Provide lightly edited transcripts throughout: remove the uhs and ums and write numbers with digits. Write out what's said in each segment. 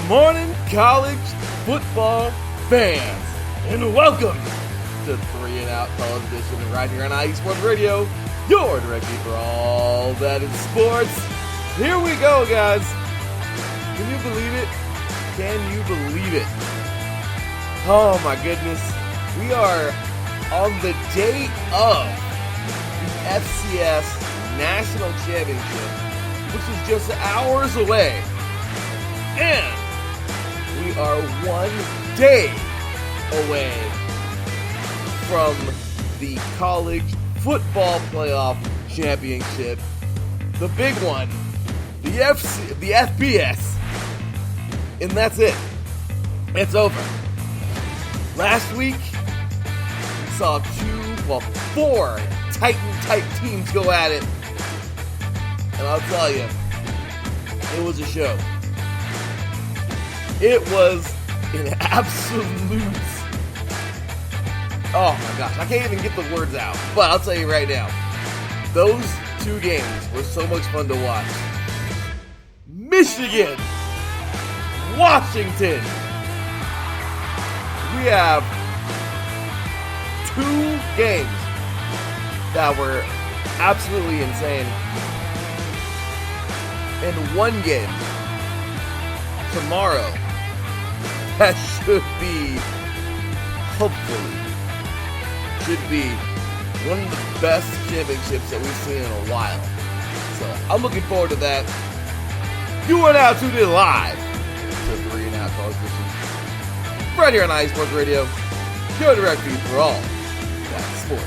morning, college football fans, and welcome to 3 and Out College Edition right here on IE Sports Radio, your directory for all that is sports. Here we go, guys. Can you believe it? Can you believe it? Oh my goodness. We are on the day of the FCS National Championship, which is just hours away. And we are 1 day away from the College Football Playoff Championship. The big one, the FBS. And that's it. It's over. Last week, we saw four Titan-type teams go at it. And I'll tell you, it was a show. It was an absolute... Oh my gosh, I can't even get the words out. But I'll tell you right now, those two games were so much fun to watch. Michigan, Washington. We have two games that were absolutely insane. And one game tomorrow that should be, hopefully, one of the best championships that we've seen in a while. So I'm looking forward to that. You are now tuned in live to 3 and Out College Edition right here on IE Sports Radio, your directory for all that sports.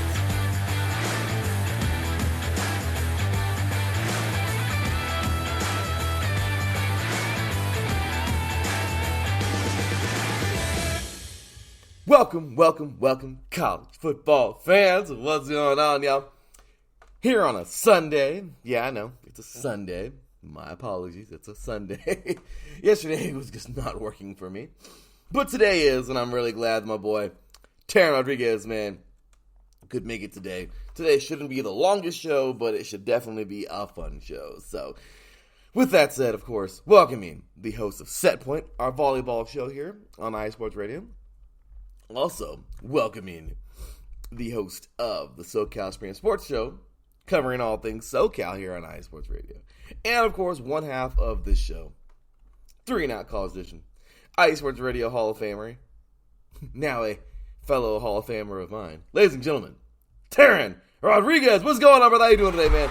Welcome, college football fans. What's going on, y'all? Here on a Sunday. Yeah, I know, it's a Sunday. My apologies, it's a Sunday. Yesterday was just not working for me. But today is, and I'm really glad my boy, Teran Rodriguez, man, could make it today. Today shouldn't be the longest show, but it should definitely be a fun show. So, with that said, of course, welcoming the host of Set Point, our volleyball show here on IE Sports Radio. Also, welcoming the host of the SoCal Spring Sports Show, covering all things SoCal here on IE Sports Radio. And, of course, one half of this show, 3 and Out College Edition, IE Sports Radio Hall of Famer, now a fellow Hall of Famer of mine. Ladies and gentlemen, Teran Rodriguez. What's going on, brother? How you doing today, man?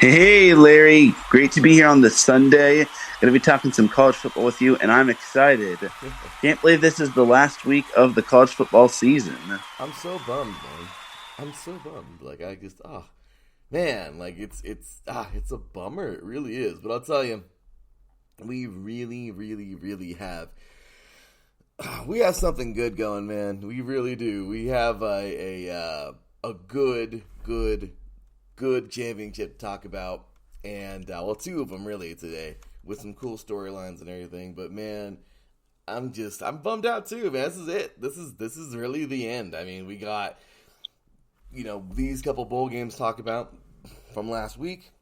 Hey, Larry. Great to be here on this Sunday. Going to be talking some college football with you, and I'm excited. Can't believe this is the last week of the college football season. I'm so bummed, man. I'm so bummed. Like, I just, man, like, it's a bummer. It really is. But I'll tell you, we really have, we have something good going, man. We really do. We have a good championship to talk about, and two of them really today, with some cool storylines and everything. But man, I'm bummed out too, man. This is it. This is really the end. I mean, we got, these couple bowl games to talk about from last weekend,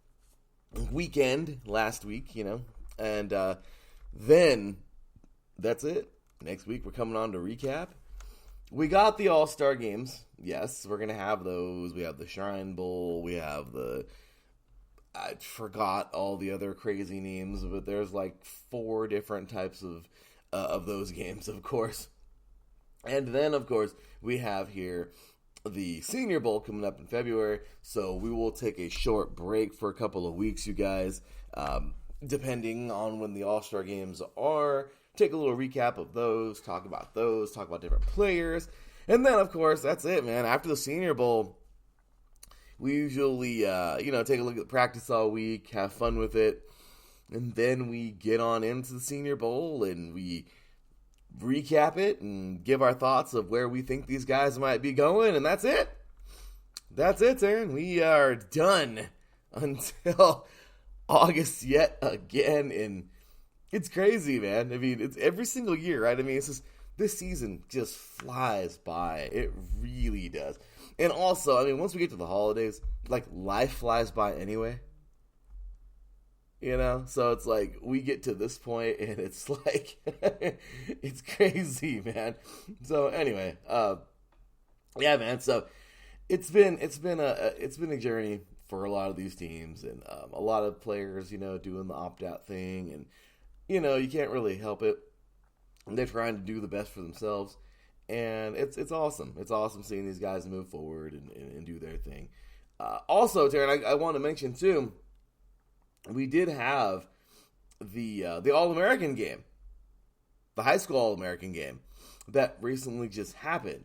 and then that's it. Next week we're coming on to recap. We got the All-Star games. Yes, we're going to have those. We have the Shrine Bowl. We have I forgot all the other crazy names, but there's like 4 different types of those games, of course. And then, of course, we have here the Senior Bowl coming up in February. So we will take a short break for a couple of weeks, you guys, depending on when the All-Star games are. Take a little recap of those, talk about different players. And then, of course, that's it, man. After the Senior Bowl, we usually, take a look at practice all week, have fun with it. And then we get on into the Senior Bowl and we recap it and give our thoughts of where we think these guys might be going. And that's it. That's it, Aaron. We are done until August yet again. And it's crazy, man. I mean, it's every single year, right? I mean, it's just, this season just flies by. It really does. And also, I mean, once we get to the holidays, like, life flies by anyway. So it's like we get to this point and it's like it's crazy, man. So anyway, yeah, man. So it's been a journey for a lot of these teams, and a lot of players, doing the opt out thing, and you can't really help it. They're trying to do the best for themselves, and it's awesome. It's awesome seeing these guys move forward and do their thing. Also, Teran, I want to mention too, we did have the All-American game, the high school All-American game that recently just happened,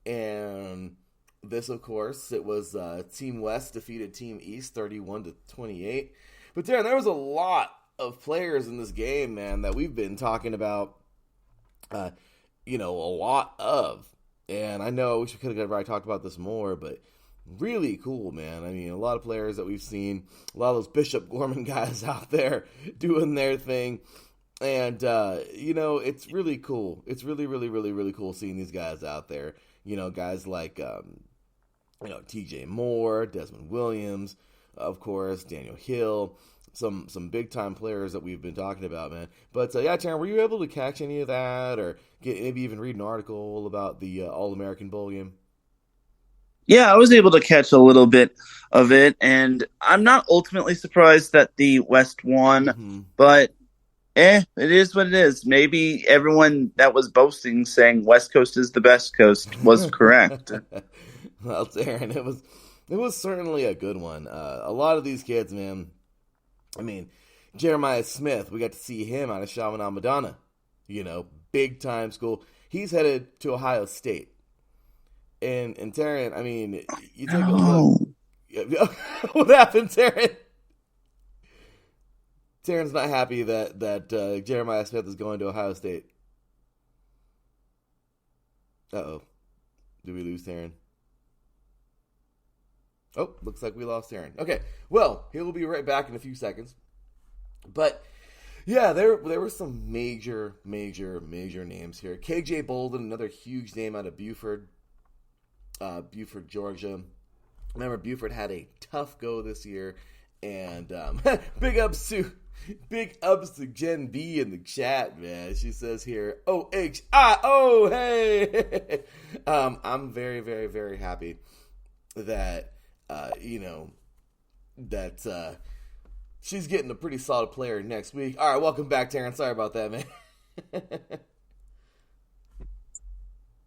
and this, of course, it was Team West defeated Team East 31-28. But Teran, there was a lot of players in this game, man, that we've been talking about. A lot of, and I know we could have probably talked about this more, but really cool, man. I mean, a lot of players that we've seen, a lot of those Bishop Gorman guys out there doing their thing, and it's really cool. It's really, really, really, really cool seeing these guys out there. Guys like T.J. Moore, Desmond Williams, of course, Daniel Hill. Some big time players that we've been talking about, man. But yeah, Teran, were you able to catch any of that, or maybe even read an article about the All-American Bowl game? Yeah, I was able to catch a little bit of it, and I'm not ultimately surprised that the West won, but it is what it is. Maybe everyone that was boasting, saying West Coast is the best coast, was correct. Well, Teran, it was certainly a good one. A lot of these kids, man. I mean, Jeremiah Smith, we got to see him out of Chaminade Madonna. Big time school. He's headed to Ohio State. And Teran, I mean, you take a look. What happened, Teran? Teran's not happy that Jeremiah Smith is going to Ohio State. Uh-oh. Did we lose Teran? Oh, looks like we lost Teran. Okay, well, he will be right back in a few seconds. But, yeah, there were some major names here. KJ Bolden, another huge name out of Buford, Georgia. Remember, Buford had a tough go this year. And big ups to Jen B in the chat, man. She says here, OHIO, hey! I'm very, very, very happy that she's getting a pretty solid player next week. All right, welcome back, Teran. Sorry about that, man.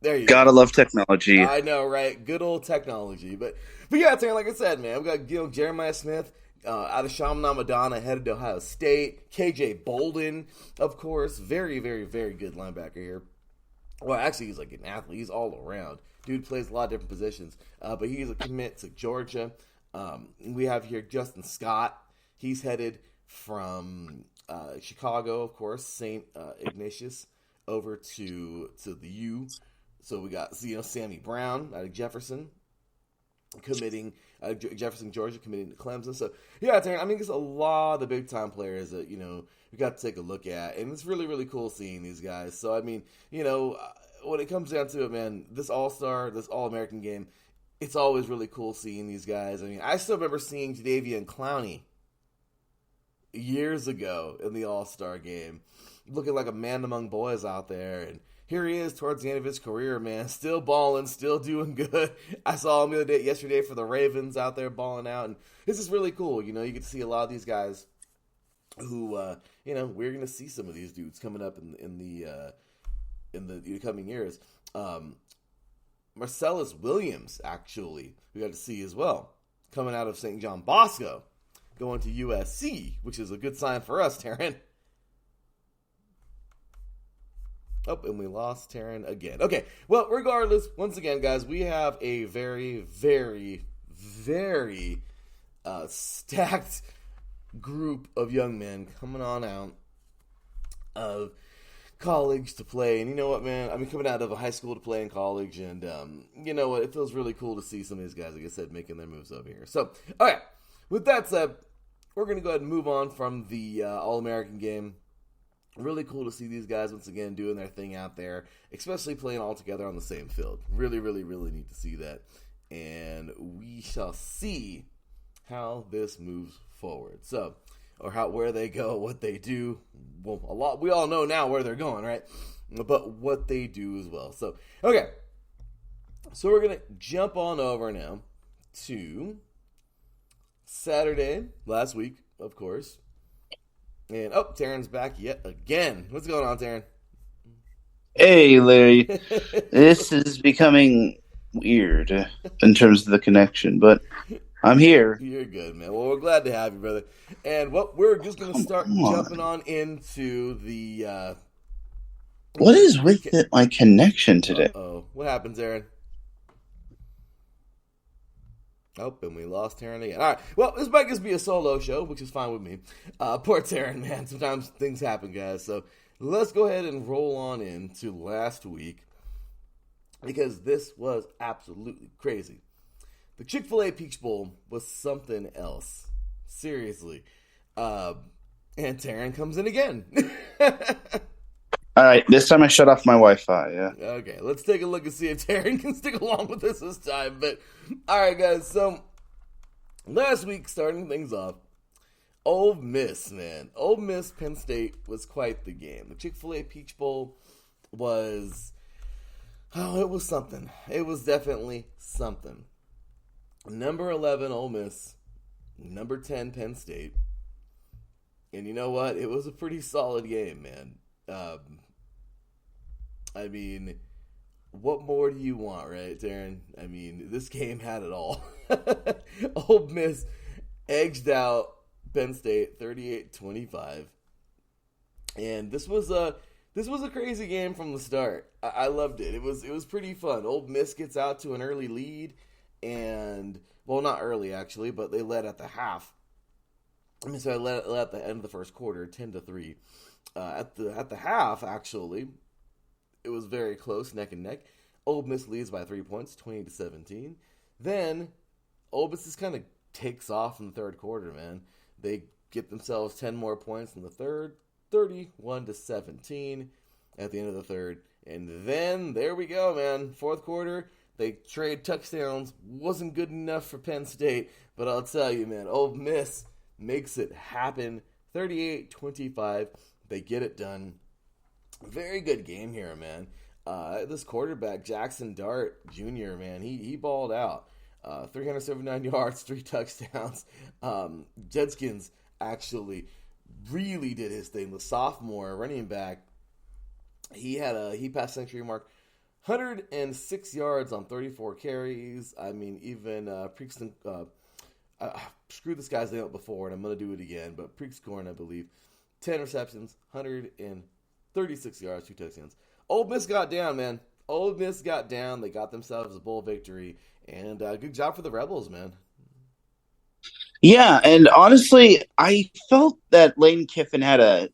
There you go. Gotta love technology. I know, right? Good old technology. But yeah, Teran, like I said, man, we got Jeremiah Smith out of Chaminade Madonna, headed to Ohio State. KJ Bolden, of course, very, very, very good linebacker here. Well, actually, he's like an athlete. He's all around. Dude plays a lot of different positions, but he's a commit to Georgia. We have here Justin Scott. He's headed from Chicago, of course, St. Ignatius, over to the U. So we got Sammy Brown out of Jefferson, Jefferson, Georgia, committing to Clemson. So yeah, Teran, I mean, there's a lot of big time players that we got to take a look at, and it's really, really cool seeing these guys. So I mean, when it comes down to it, man, this All-American game, it's always really cool seeing these guys. I mean, I still remember seeing Jadeveon Clowney years ago in the All-Star game, looking like a man among boys out there, and here he is towards the end of his career, man, still balling, still doing good. I saw him yesterday for the Ravens out there balling out, and this is really cool. You get to see a lot of these guys who, we're going to see some of these dudes coming up in the coming years. Marcellus Williams, actually, we got to see as well, coming out of St. John Bosco, going to USC, which is a good sign for us, Teran. Oh, and we lost Teran again. Okay, well, regardless, once again, guys, we have a very, very, very stacked group of young men coming on out of college to play. And you know what, man? I mean, coming out of a high school to play in college. And you know what? It feels really cool to see some of these guys, like I said, making their moves over here. So, all right, with that said, we're going to go ahead and move on from the All-American game. Really cool to see these guys once again doing their thing out there, especially playing all together on the same field. Really, really, really need to see that. And we shall see how this moves forward. So, or where they go, what they do. Well, a lot we all know now where they're going, right? But what they do as well. So, okay. So we're going to jump on over now to Saturday, last week, of course. And, Teran's back yet again. What's going on, Teran? Hey, Larry. This is becoming weird in terms of the connection, but I'm here. You're good, man. Well, we're glad to have you, brother. And we're just going to start jumping on into the... what is with my connection today? Uh-oh. What happens, Aaron? Oh, and we lost Teran again. All right. Well, this might just be a solo show, which is fine with me. Poor Teran, man. Sometimes things happen, guys. So let's go ahead and roll on into last week, because this was absolutely crazy. The Chick-fil-A Peach Bowl was something else. Seriously. And Teran comes in again. All right, this time I shut off my Wi-Fi, yeah. Okay, let's take a look and see if Teran can stick along with this time. But, all right, guys, so last week, starting things off, Ole Miss, man. Ole Miss, Penn State was quite the game. The Chick-fil-A Peach Bowl was, it was something. It was definitely something. Number 11, Ole Miss. Number 10, Penn State. And you know what? It was a pretty solid game, man. I mean, what more do you want, right, Teran? I mean, this game had it all. Ole Miss edged out Penn State 38-25. And this was a crazy game from the start. I loved it. It was pretty fun. Ole Miss gets out to an early lead, and well, not early actually, but they led at the half. So I led at the end of the first quarter, 10-3. At the half, actually, it was very close, neck and neck. Ole Miss leads by 3 points, 20-17. Then Ole Miss just kind of takes off in the third quarter, man. They get themselves 10 more points in the third, 31-17 at the end of the third. And then there we go, man. Fourth quarter, they trade touchdowns. Wasn't good enough for Penn State, but I'll tell you, man, Ole Miss makes it happen. 38-25. They get it done. Very good game here, man. This quarterback, Jackson Dart Jr., man, he balled out. 379 yards, 3 touchdowns. Judkins actually really did his thing. The sophomore running back, he passed century mark. 106 yards on 34 carries. I mean, even Preexton, screwed this guy's name up before, and I'm going to do it again, but Preexcorn, I believe. 10 receptions, 136 yards, 2 touchdowns. Ole Miss got down, man. Ole Miss got down. They got themselves a bowl victory. And good job for the Rebels, man. Yeah, and honestly, I felt that Lane Kiffin had a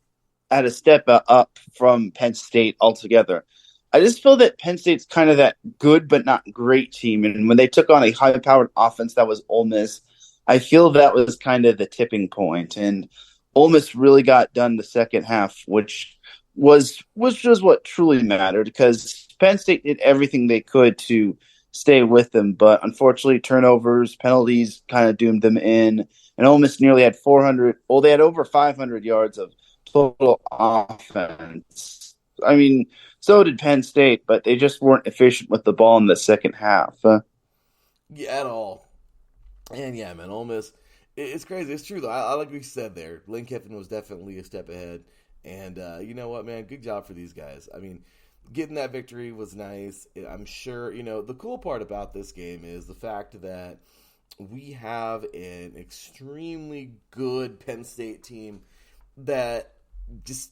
step up from Penn State altogether. I just feel that Penn State's kind of that good but not great team. And when they took on a high-powered offense that was Ole Miss, I feel that was kind of the tipping point. And Ole Miss really got done the second half, which was just what truly mattered, because Penn State did everything they could to stay with them, but unfortunately turnovers, penalties kind of doomed them in, and Ole Miss nearly had 400. Well, they had over 500 yards of total offense. I mean, so did Penn State, but they just weren't efficient with the ball in the second half. Yeah, at all. And yeah, man, Ole Miss. It's crazy. It's true, though. I like what you said there. Lane Kiffin was definitely a step ahead. And you know what, man? Good job for these guys. I mean, getting that victory was nice. I'm sure, the cool part about this game is the fact that we have an extremely good Penn State team that just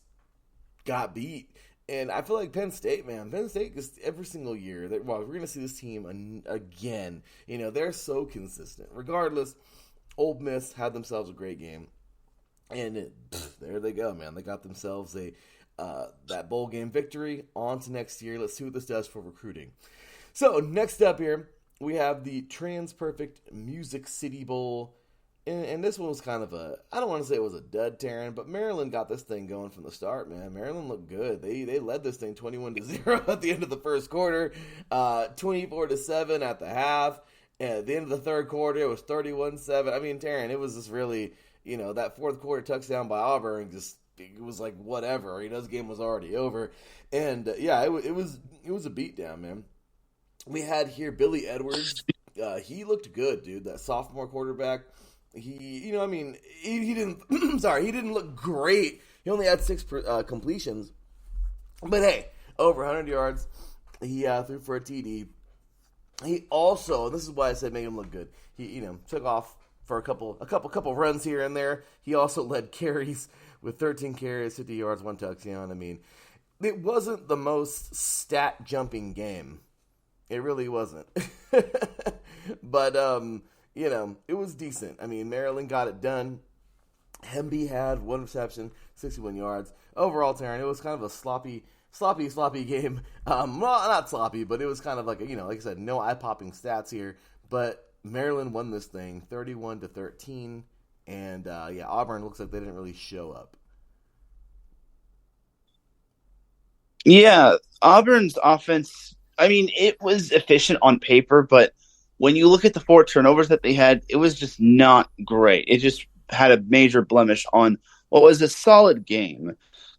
got beat. And I feel like Penn State, man, just every single year, we're going to see this team again. They're so consistent. Regardless, Ole Miss had themselves a great game. And there they go, man. They got themselves that bowl game victory. On to next year. Let's see what this does for recruiting. So, next up here, we have the Trans-Perfect Music City Bowl. And this one was kind of I don't want to say it was a dud, Teran, but Maryland got this thing going from the start, man. Maryland looked good. They led this thing 21-0 at the end of the first quarter, 24-7 at the half. At the end of the third quarter, it was 31-7. I mean, Teran, it was just really, that fourth quarter touchdown by Auburn just it was like whatever. This game was already over, and it was a beatdown, man. We had here Billy Edwards. He looked good, dude. That sophomore quarterback. He didn't. Sorry, he didn't look great. He only had 6 completions, but hey, over 100 yards. He threw for a TD. He also, this is why I said made him look good. He, took off for a couple runs here and there. He also led carries with 13 carries, 50 yards, 1 touchdown. It wasn't the most stat jumping game. It really wasn't. But it was decent. Maryland got it done. Hemby had 1 reception, 61 yards. Overall, Teran, it was kind of a sloppy game. Well, not sloppy, but it was kind of like like I said, no eye-popping stats here. But Maryland won this thing, 31-13, and Auburn looks like they didn't really show up. Yeah, Auburn's offense, it was efficient on paper, but when you look at the 4 turnovers that they had, it was just not great. It just had a major blemish on what was a solid game.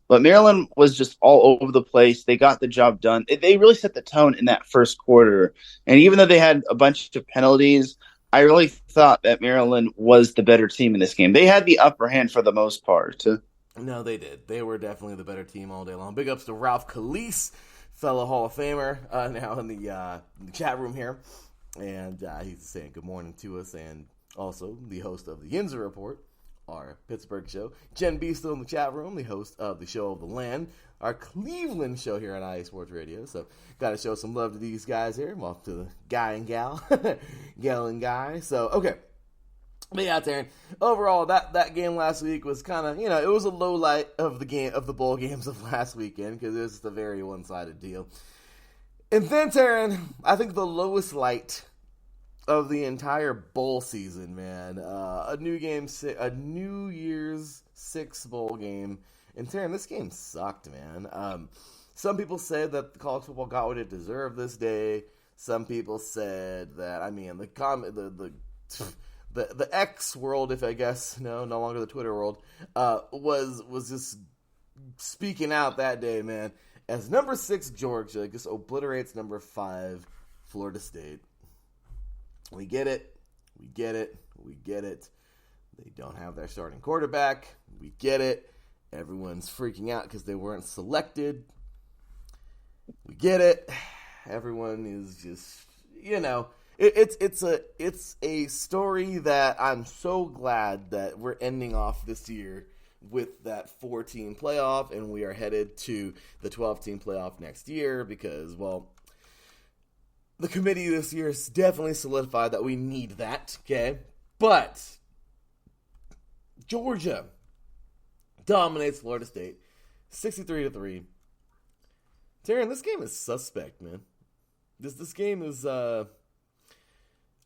But Maryland was just all over the place. They got the job done. They really set the tone in that first quarter. And even though they had a bunch of penalties, I really thought that Maryland was the better team in this game. They had the upper hand for the most part. No, they did. They were definitely the better team all day long. Big ups to Ralph Calise, fellow Hall of Famer, now in the chat room here. And he's saying good morning to us, and also the host of the Yinzer Report, our Pittsburgh show. Jen B still in the chat room, the host of the Show of the Land, our Cleveland show here on IA Sports Radio. So got to show some love to these guys here. I'm off to the guy and gal, gal and guy. So, okay. But yeah, Teran, overall, that game last week was kind of, it was a low light of the bowl games of last weekend because it was just a very one-sided deal. And then, Teran, I think the lowest light of the entire bowl season, man. A New Year's 6 bowl game. And Teran, this game sucked, man. Some people said that college football got what it deserved this day. Some people said that, the X world, if I guess, no longer the Twitter world, was just speaking out that day, man. As number 6 Georgia just obliterates number 5 Florida State. We get it. They don't have their starting quarterback. We get it. Everyone's freaking out because they weren't selected. We get it. Everyone is just, it's a story that I'm so glad that we're ending off this year with that 4-team playoff, and we are headed to the 12-team playoff next year because, well, the committee this year has definitely solidified that we need that, okay? But Georgia dominates Florida State 63-3. Teran, this game is suspect, man. This game is, I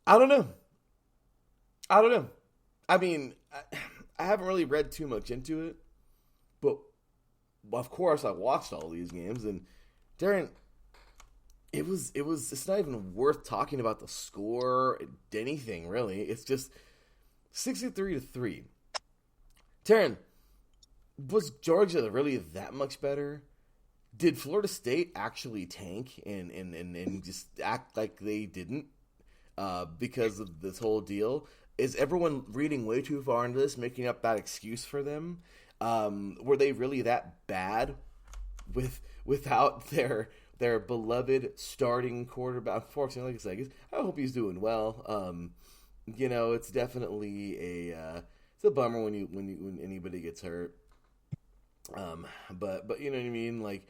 don't know. I haven't really read too much into it, but of course I watched all these games, and Teran, it's not even worth talking about the score, anything really. It's just 63-3. Teran, was Georgia really that much better? Did Florida State actually tank and just act like they didn't because of this whole deal? Is everyone reading way too far into this, making up that excuse for them? Were they really that bad without their beloved starting quarterback? Unfortunately, like I said, I hope he's doing well. It's definitely it's a bummer when anybody gets hurt. But you know what I mean? Like,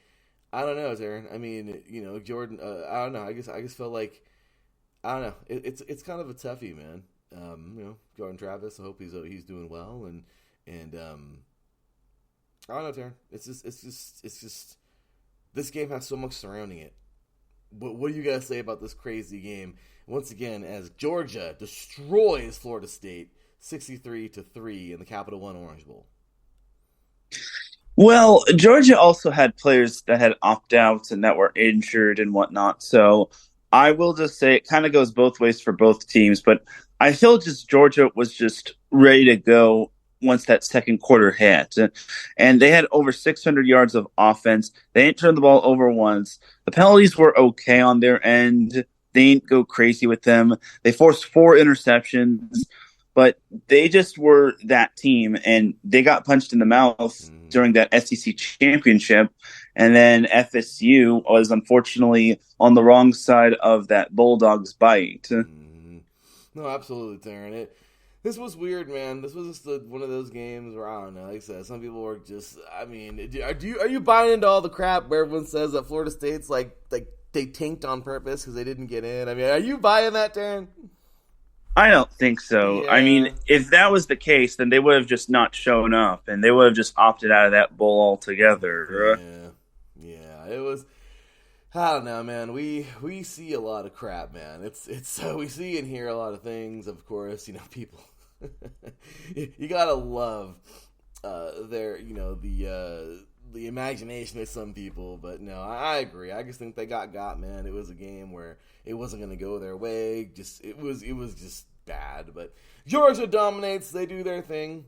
I don't know, Teran. Jordan. I don't know. I just feel like I don't know. It's kind of a toughie, man. Jordan Travis. I hope he's doing well, and I don't know, Teran. It's just this game has so much surrounding it. But what do you guys say about this crazy game? Once again, as Georgia destroys Florida State 63-3 in the Capital One Orange Bowl. Well, Georgia also had players that had opt-outs and that were injured and whatnot. So I will just say it kind of goes both ways for both teams. But I feel just Georgia was just ready to go once that second quarter hit. And they had over 600 yards of offense. They didn't turn the ball over once. The penalties were okay on their end. They didn't go crazy with them. They forced 4 interceptions, but they just were that team, and they got punched in the mouth during that SEC championship. And then FSU was unfortunately on the wrong side of that Bulldogs bite. No, absolutely, Teran. This was weird, man. This was just one of those games where, I don't know, like I said, some people were just, I mean, are you buying into all the crap where everyone says that Florida State's like they tanked on purpose because they didn't get in? I mean, are you buying that, Teran? I don't think so. Yeah. I mean, if that was the case, then they would have just not shown up, and they would have just opted out of that bowl altogether. Yeah. It was, I don't know, man. We see a lot of crap, man. It's we see and hear a lot of things. Of course, people. You gotta love the imagination of some people. But no, I agree. I just think they got, man. It was a game where it wasn't going to go their way. It was just bad. But Georgia dominates. They do their thing.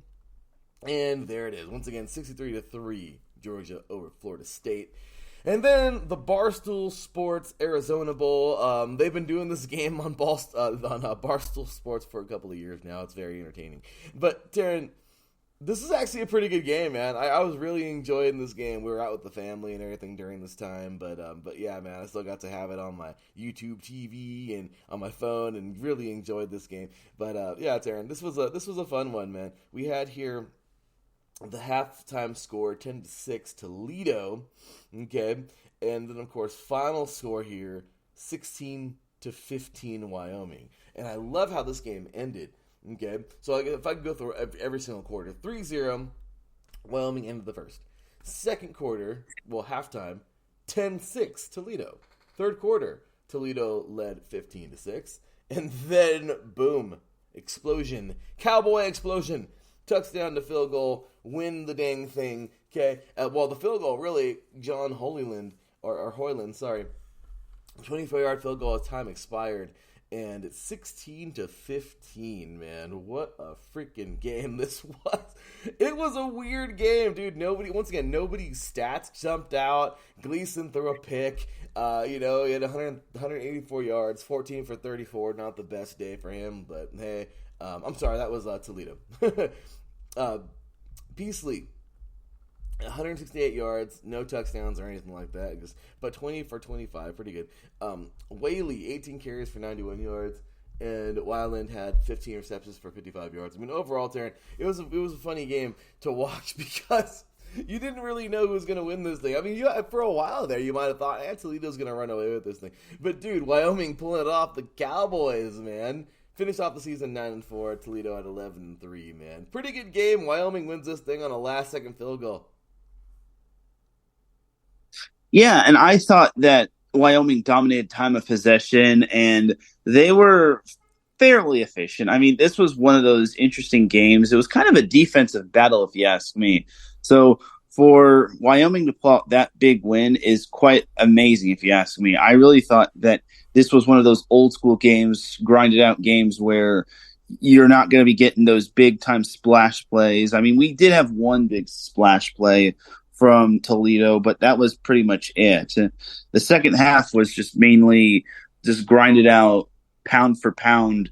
And there it is. Once again, 63-3, Georgia over Florida State. And then the Barstool Sports Arizona Bowl. They've been doing this game on Barstool Sports for a couple of years now. It's very entertaining. But, Teran, this is actually a pretty good game, man. I was really enjoying this game. We were out with the family and everything during this time. But yeah, man, I still got to have it on my YouTube TV and on my phone and really enjoyed this game. But, yeah, Teran, this was a fun one, man. We had here the halftime score, 10-6, Toledo. Okay, and then of course final score here, 16-15, Wyoming. And I love how this game ended. Okay, so if I could go through every single quarter, 3-0, Wyoming ended the first. Second quarter, halftime, 10-6, Toledo. Third quarter, Toledo led 15-6, and then boom, explosion, Cowboy explosion. Touchdown to field goal, win the dang thing. Okay, the field goal, really, John Hoyland, 24-yard field goal as time expired, and it's 16-15, man. What a freaking game this was. It was a weird game, dude. Nobody's stats jumped out. Gleason threw a pick. He had 184 yards, 14 for 34. Not the best day for him, but hey, I'm sorry, that was Toledo. Beasley, 168 yards, no touchdowns or anything like that, but 20 for 25, pretty good. Whaley, 18 carries for 91 yards, and Weiland had 15 receptions for 55 yards. I mean, overall, Teran, it was a funny game to watch because you didn't really know who was going to win this thing. I mean, for a while there, you might have thought, Toledo's going to run away with this thing. But, dude, Wyoming pulling it off, the Cowboys, man. Finished off the season 9-4, Toledo at 11-3, man. Pretty good game. Wyoming wins this thing on a last-second field goal. Yeah, and I thought that Wyoming dominated time of possession, and they were fairly efficient. I mean, this was one of those interesting games. It was kind of a defensive battle, if you ask me. So for Wyoming to pull out that big win is quite amazing, if you ask me. I really thought that this was one of those old school games, grinded out games where you're not going to be getting those big time splash plays. I mean, we did have one big splash play from Toledo, but that was pretty much it. The second half was just mainly just grinded out pound for pound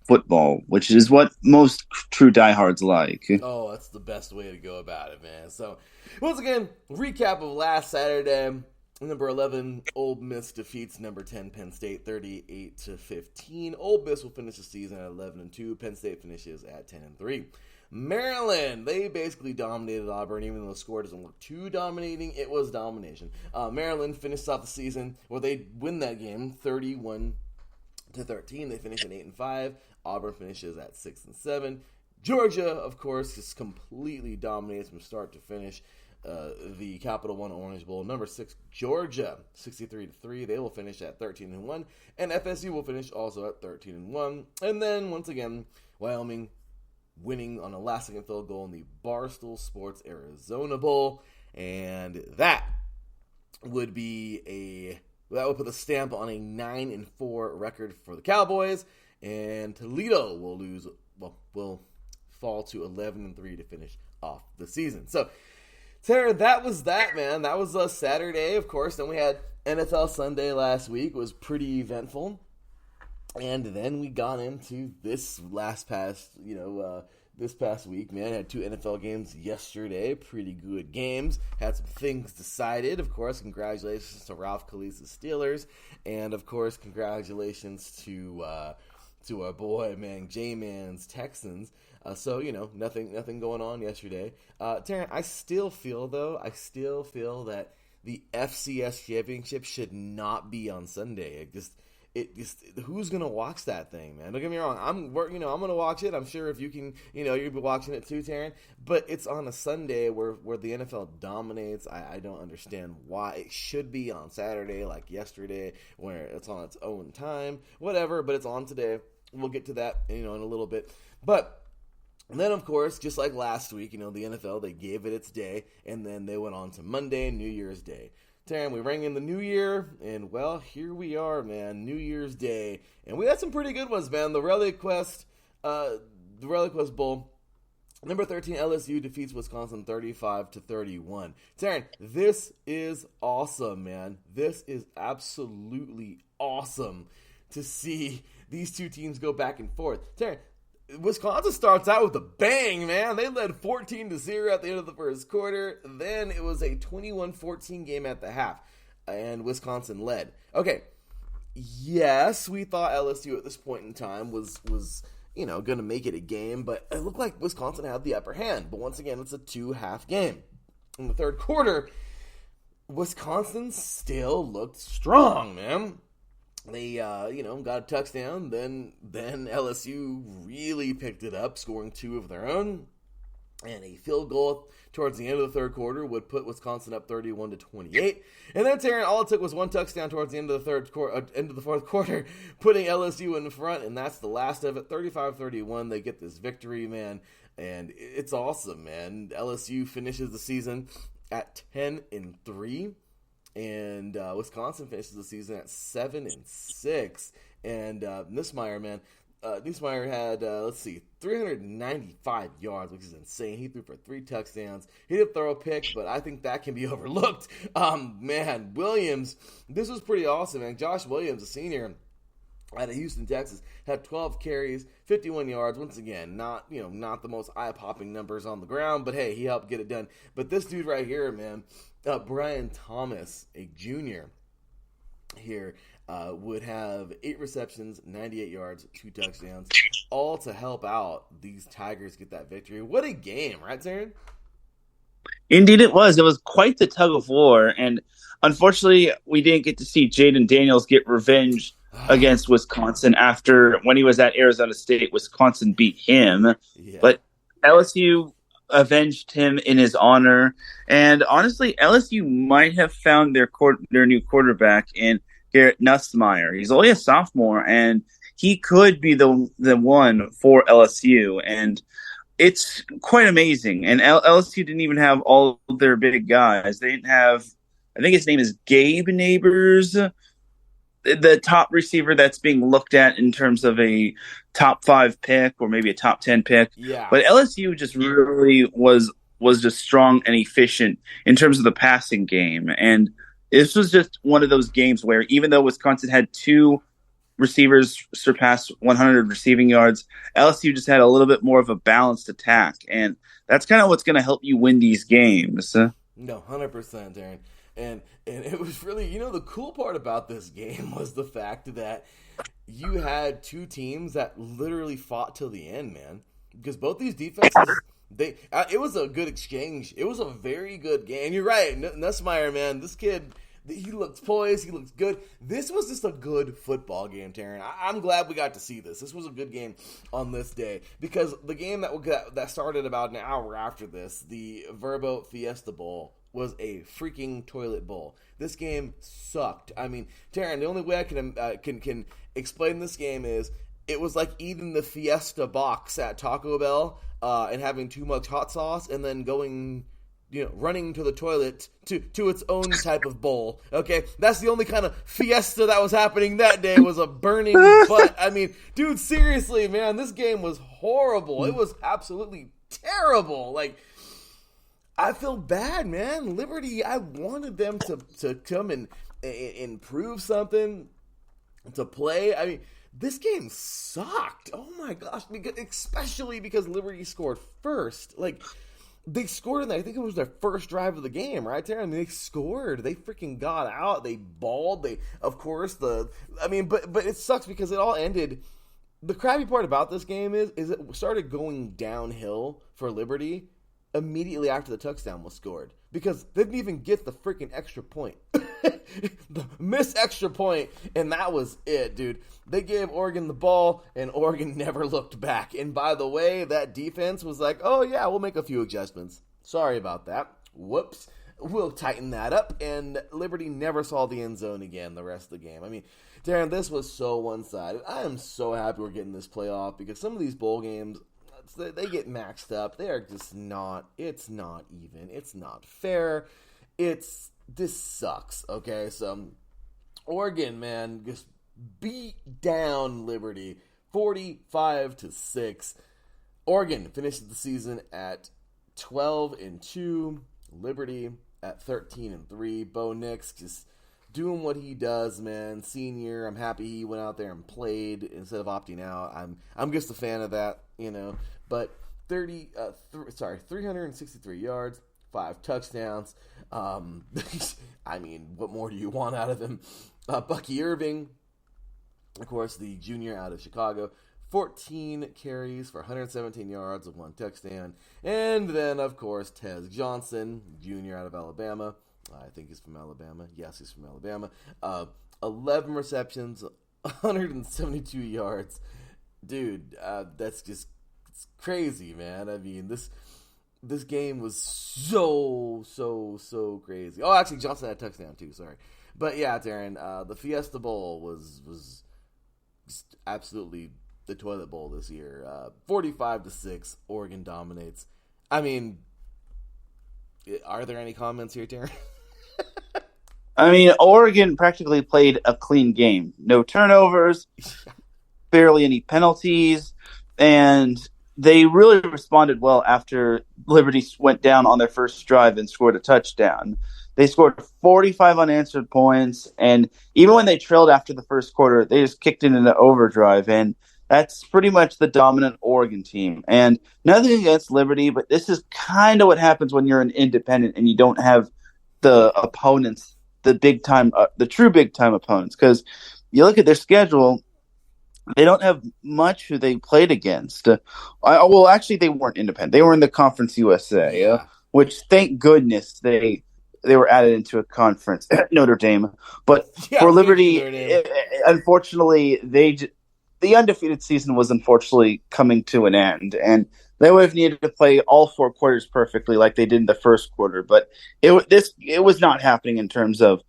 football, which is what most true diehards like. Oh, that's the best way to go about it, man. So, once again, recap of last Saturday. Number 11, Ole Miss defeats number 10, Penn State, 38-15. Ole Miss will finish the season at 11-2. Penn State finishes at 10-3. Maryland, they basically dominated Auburn, even though the score doesn't look too dominating. It was domination. Maryland finished off the season, they win that game, 31-13. They finish at 8-5. Auburn finishes at 6-7. Georgia, of course, just completely dominates from start to finish. The Capital One Orange Bowl, number 6, Georgia, 63-3. They will finish at 13-1, and FSU will finish also at 13-1. And then once again, Wyoming winning on a last-second field goal in the Barstool Sports Arizona Bowl, and that would put a stamp on a 9-4 record for the Cowboys. And Toledo will fall to 11-3 to finish off the season. So, Teran, that was that, man. That was a Saturday, of course. Then we had NFL Sunday last week. It was pretty eventful. And then we got into this past week, man. Had 2 NFL games yesterday. Pretty good games. Had some things decided. Of course, congratulations to Ralph Kalisa's Steelers. And, of course, congratulations to our boy, man, J-Man's Texans. So, nothing going on yesterday. Teran, I still feel that the FCS Championship should not be on Sunday. Who's gonna watch that thing, man? Don't get me wrong. I'm gonna watch it. I'm sure if you can, you'll be watching it too, Teran. But it's on a Sunday where the NFL dominates. I don't understand why it should be on Saturday like yesterday, where it's on its own time. Whatever, but it's on today. We'll get to that, in a little bit. But then, of course, just like last week, the NFL, they gave it its day, and then they went on to Monday, New Year's Day. Teran, we rang in the new year, and, well, here we are, man, New Year's Day. And we had some pretty good ones, man. The Relic Quest Bowl, number 13, LSU defeats Wisconsin 35-31. Teran, this is awesome, man. This is absolutely awesome to see these two teams go back and forth. Teran, Wisconsin starts out with a bang, man. They led 14-0 at the end of the first quarter. Then it was a 21-14 game at the half, and Wisconsin led. Okay, yes, we thought LSU at this point in time was going to make it a game, but it looked like Wisconsin had the upper hand. But once again, it's a 2-half game. In the third quarter, Wisconsin still looked strong, man. They, got a touchdown. Then LSU really picked it up, scoring 2 of their own. And a field goal towards the end of the third quarter would put Wisconsin up 31-28. And then, Teran, all it took was one touchdown towards the end of the fourth quarter, putting LSU in front. And that's the last of it. 35-31. They get this victory, man. And it's awesome, man. LSU finishes the season at 10-3. And Wisconsin finishes the season at 7-6. And Nussmeier, man, Nussmeier had 395 yards, which is insane. He threw for 3 touchdowns. He did throw a pick, but I think that can be overlooked. Man, Williams, this was pretty awesome, man. Josh Williams, a senior out of Houston, Texas, had 12 carries, 51 yards. Once again, not the most eye-popping numbers on the ground, but hey, he helped get it done. But this dude right here, man, Brian Thomas, a junior here, would have 8 receptions, 98 yards, 2 touchdowns, all to help out these Tigers get that victory. What a game, right, Teran? Indeed it was. It was quite the tug of war, and unfortunately, we didn't get to see Jaden Daniels get revenge against Wisconsin after when he was at Arizona State. Wisconsin beat him, but LSU avenged him in his honor. And honestly, LSU might have found their new quarterback in Garrett Nussmeier. He's only a sophomore, and he could be the one for LSU. And it's quite amazing. And LSU didn't even have all of their big guys. They didn't have, I think his name is Gabe Neighbors, the top receiver that's being looked at in terms of a top 5 pick or maybe a top 10 pick. Yeah. But LSU just really was just strong and efficient in terms of the passing game. And this was just one of those games where even though Wisconsin had 2 receivers surpass 100 receiving yards, LSU just had a little bit more of a balanced attack. And that's kind of what's going to help you win these games. No, 100%, Darren. And it was really, the cool part about this game was the fact that you had 2 teams that literally fought till the end, man. Because both these defenses, it was a good exchange. It was a very good game. You're right, Nussmeier, man. This kid, he looks poised. He looks good. This was just a good football game, Teran. I'm glad we got to see this. This was a good game on this day because the game that started about an hour after this, the Verbo Fiesta Bowl, was a freaking toilet bowl. This game sucked. I mean, Teran, the only way I can explain this game is it was like eating the Fiesta box at Taco Bell and having too much hot sauce and then going running to the toilet to its own type of bowl. Okay, that's the only kind of fiesta that was happening that day, was a burning butt. I mean, dude, seriously, man, this game was horrible. It was absolutely terrible. Like, I feel bad, man. Liberty, I wanted them to come and improve something, to play. I mean, this game sucked. Oh my gosh, especially because Liberty scored first. Like, they scored in there. I think it was their first drive of the game, right, Teran? I mean, they scored. They freaking got out. They balled. But it sucks because it all ended. The crappy part about this game is it started going downhill for Liberty immediately after the touchdown was scored, because they didn't even get the freaking extra point. The missed extra point, and that was it, dude. They gave Oregon the ball, and Oregon never looked back. And by the way, that defense was like, oh yeah, we'll make a few adjustments. Sorry about that. Whoops. We'll tighten that up, and Liberty never saw the end zone again the rest of the game. I mean, Darren, this was so one-sided. I am so happy we're getting this playoff, because some of these bowl games, they get maxed up. They are just not, it's not even. It's not fair. This sucks, okay? So, Oregon, man, just beat down Liberty 45-6. Oregon finishes the season at 12-2. Liberty at 13-3. Bo Nix just doing what he does, man. Senior, I'm happy he went out there and played instead of opting out. I'm just a fan of that, But 363 yards, 5 touchdowns. I mean, what more do you want out of him? Bucky Irving, of course, the junior out of Chicago, 14 carries for 117 yards of 1 touchdown. And then, of course, Tez Johnson, junior out of Alabama. I think he's from Alabama. Yes, he's from Alabama. 11 receptions, 172 yards. Dude, that's just crazy, man. I mean, this game was so crazy. Oh, actually, Johnson had a touchdown too. Sorry, but yeah, Teran, the Fiesta Bowl was just absolutely the toilet bowl this year. 45-6, Oregon dominates. I mean, are there any comments here, Teran? I mean, Oregon practically played a clean game. No turnovers, barely any penalties, and they really responded well after Liberty went down on their first drive and scored a touchdown. They scored 45 unanswered points, and even when they trailed after the first quarter, they just kicked it into overdrive, and that's pretty much the dominant Oregon team. And nothing against Liberty, but this is kind of what happens when you're an independent and you don't have the opponents, the true big time opponents. Because you look at their schedule, they don't have much who they played against. Actually, they weren't independent. They were in the Conference USA, which thank goodness they were added into a conference at Notre Dame. But for Liberty, unfortunately, the undefeated season was unfortunately coming to an end, and they would have needed to play all 4 quarters perfectly like they did in the first quarter. But it was not happening in terms of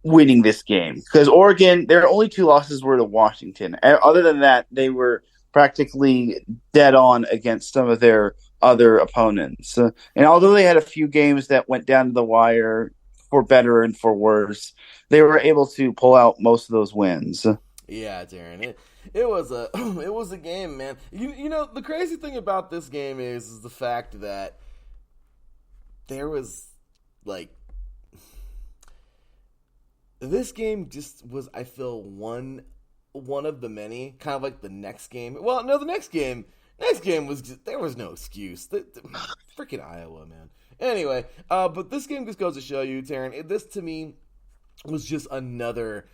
winning this game, because Oregon, their only 2 losses were to Washington. Other than that, they were practically dead on against some of their other opponents. And although they had a few games that went down to the wire for better and for worse, they were able to pull out most of those wins. Yeah, Darren, it was a game, man. You know, the crazy thing about this game is the fact that there was, like, this game just was, I feel, one of the many, kind of like the next game. Well, no, the next game was just, there was no excuse. The freaking Iowa, man. Anyway, but this game just goes to show you, Teran, this to me was just another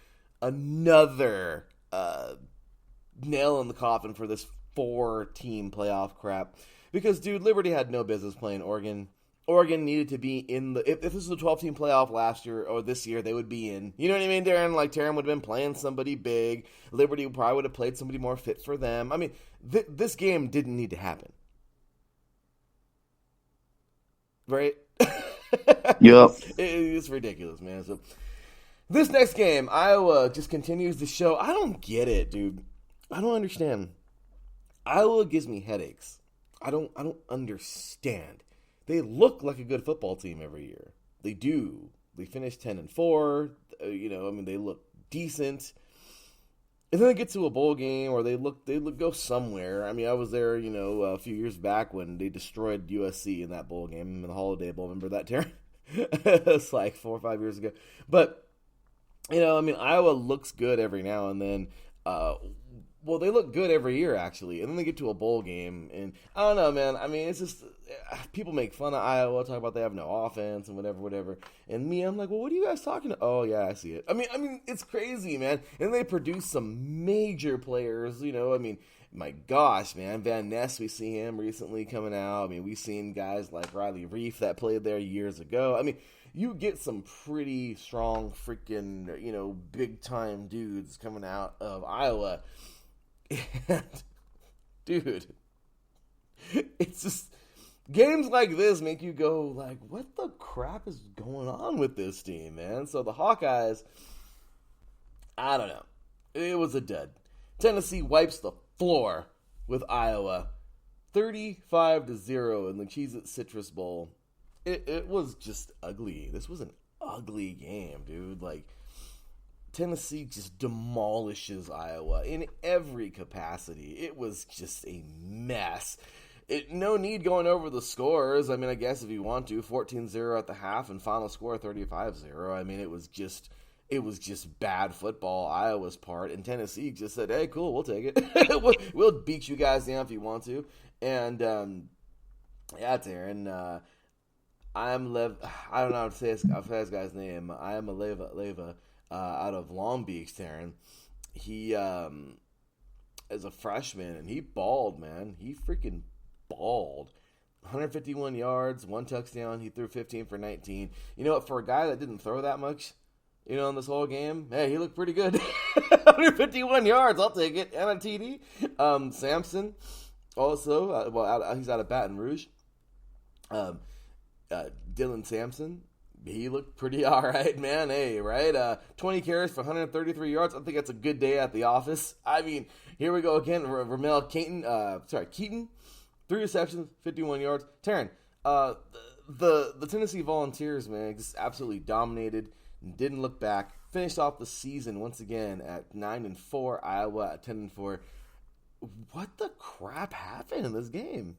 nail in the coffin for this 4-team playoff crap. Because, dude, Liberty had no business playing Oregon. Oregon needed to be in the... If this was a 12-team playoff last year or this year, they would be in. You know what I mean, Darren? Like, Teran would have been playing somebody big. Liberty probably would have played somebody more fit for them. I mean, this game didn't need to happen. Right? Yep. It's ridiculous, man. So, this next game, Iowa just continues to show... I don't get it, dude. I don't understand. Iowa gives me headaches. I don't understand. they look like a good football team every year. They do. They finish 10-4. They look decent. And then they get to a bowl game, or they go somewhere. I mean, I was there, a few years back when they destroyed USC in that bowl game in the Holiday Bowl. Remember that, Teran? It's like 4 or 5 years ago. But Iowa looks good every now and then. They look good every year, actually. And then they get to a bowl game. And I don't know, man. I mean, it's just, people make fun of Iowa, talk about they have no offense and whatever. And me, I'm like, well, what are you guys talking about? Oh, yeah, I see it. I mean, it's crazy, man. And they produce some major players, my gosh, man. Van Ness, we see him recently coming out. I mean, we've seen guys like Riley Reif that played there years ago. I mean, you get some pretty strong freaking, big-time dudes coming out of Iowa. And, dude, it's just, games like this make you go, like, what the crap is going on with this team, man? So the Hawkeyes, I don't know. It was a dud. Tennessee wipes the floor with Iowa, 35-0 in the Cheez-It Citrus Bowl. It was just ugly. This was an ugly game, dude. Like, Tennessee just demolishes Iowa in every capacity. It was just a mess. No need going over the scores. I mean, I guess if you want to, 14-0 at the half and final score 35-0. I mean, it was just bad football, Iowa's part, and Tennessee just said, hey, cool, we'll take it. we'll beat you guys down if you want to. And, Teran, I don't know how to say this guy's name. I am a Leva. Out of Long Beach, Teran. He is a freshman, and he balled, man. He freaking balled. 151 yards, 1 touchdown. He threw 15 for 19. You know what? For a guy that didn't throw that much, in this whole game, hey, he looked pretty good. 151 yards, I'll take it. And a TD. Sampson, also, he's out of Baton Rouge. Dylan Sampson. He looked pretty all right, man. Hey, right? 20 carries for 133 yards. I think that's a good day at the office. I mean, here we go again. Ramel Keaton. 3 receptions, 51 yards. Teran, the Tennessee Volunteers, man, just absolutely dominated. Didn't look back. Finished off the season once again at 9-4. Iowa at 10-4. What the crap happened in this game?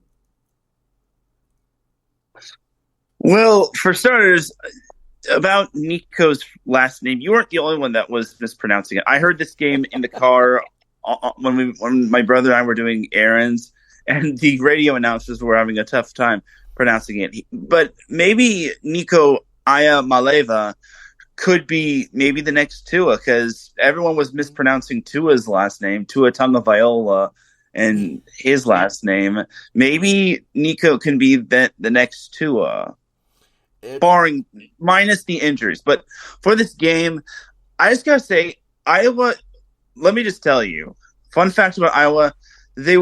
Well, for starters, about Nico's last name, you weren't the only one that was mispronouncing it. I heard this game in the car when my brother and I were doing errands, and the radio announcers were having a tough time pronouncing it. But maybe Nico Ayamaleva could be maybe the next Tua, because everyone was mispronouncing Tua's last name, Tua Tagovailoa, and his last name. Maybe Nico can be the next Tua, barring minus the injuries. But for this game, I just gotta say, Iowa. Let me just tell you, fun fact about Iowa: they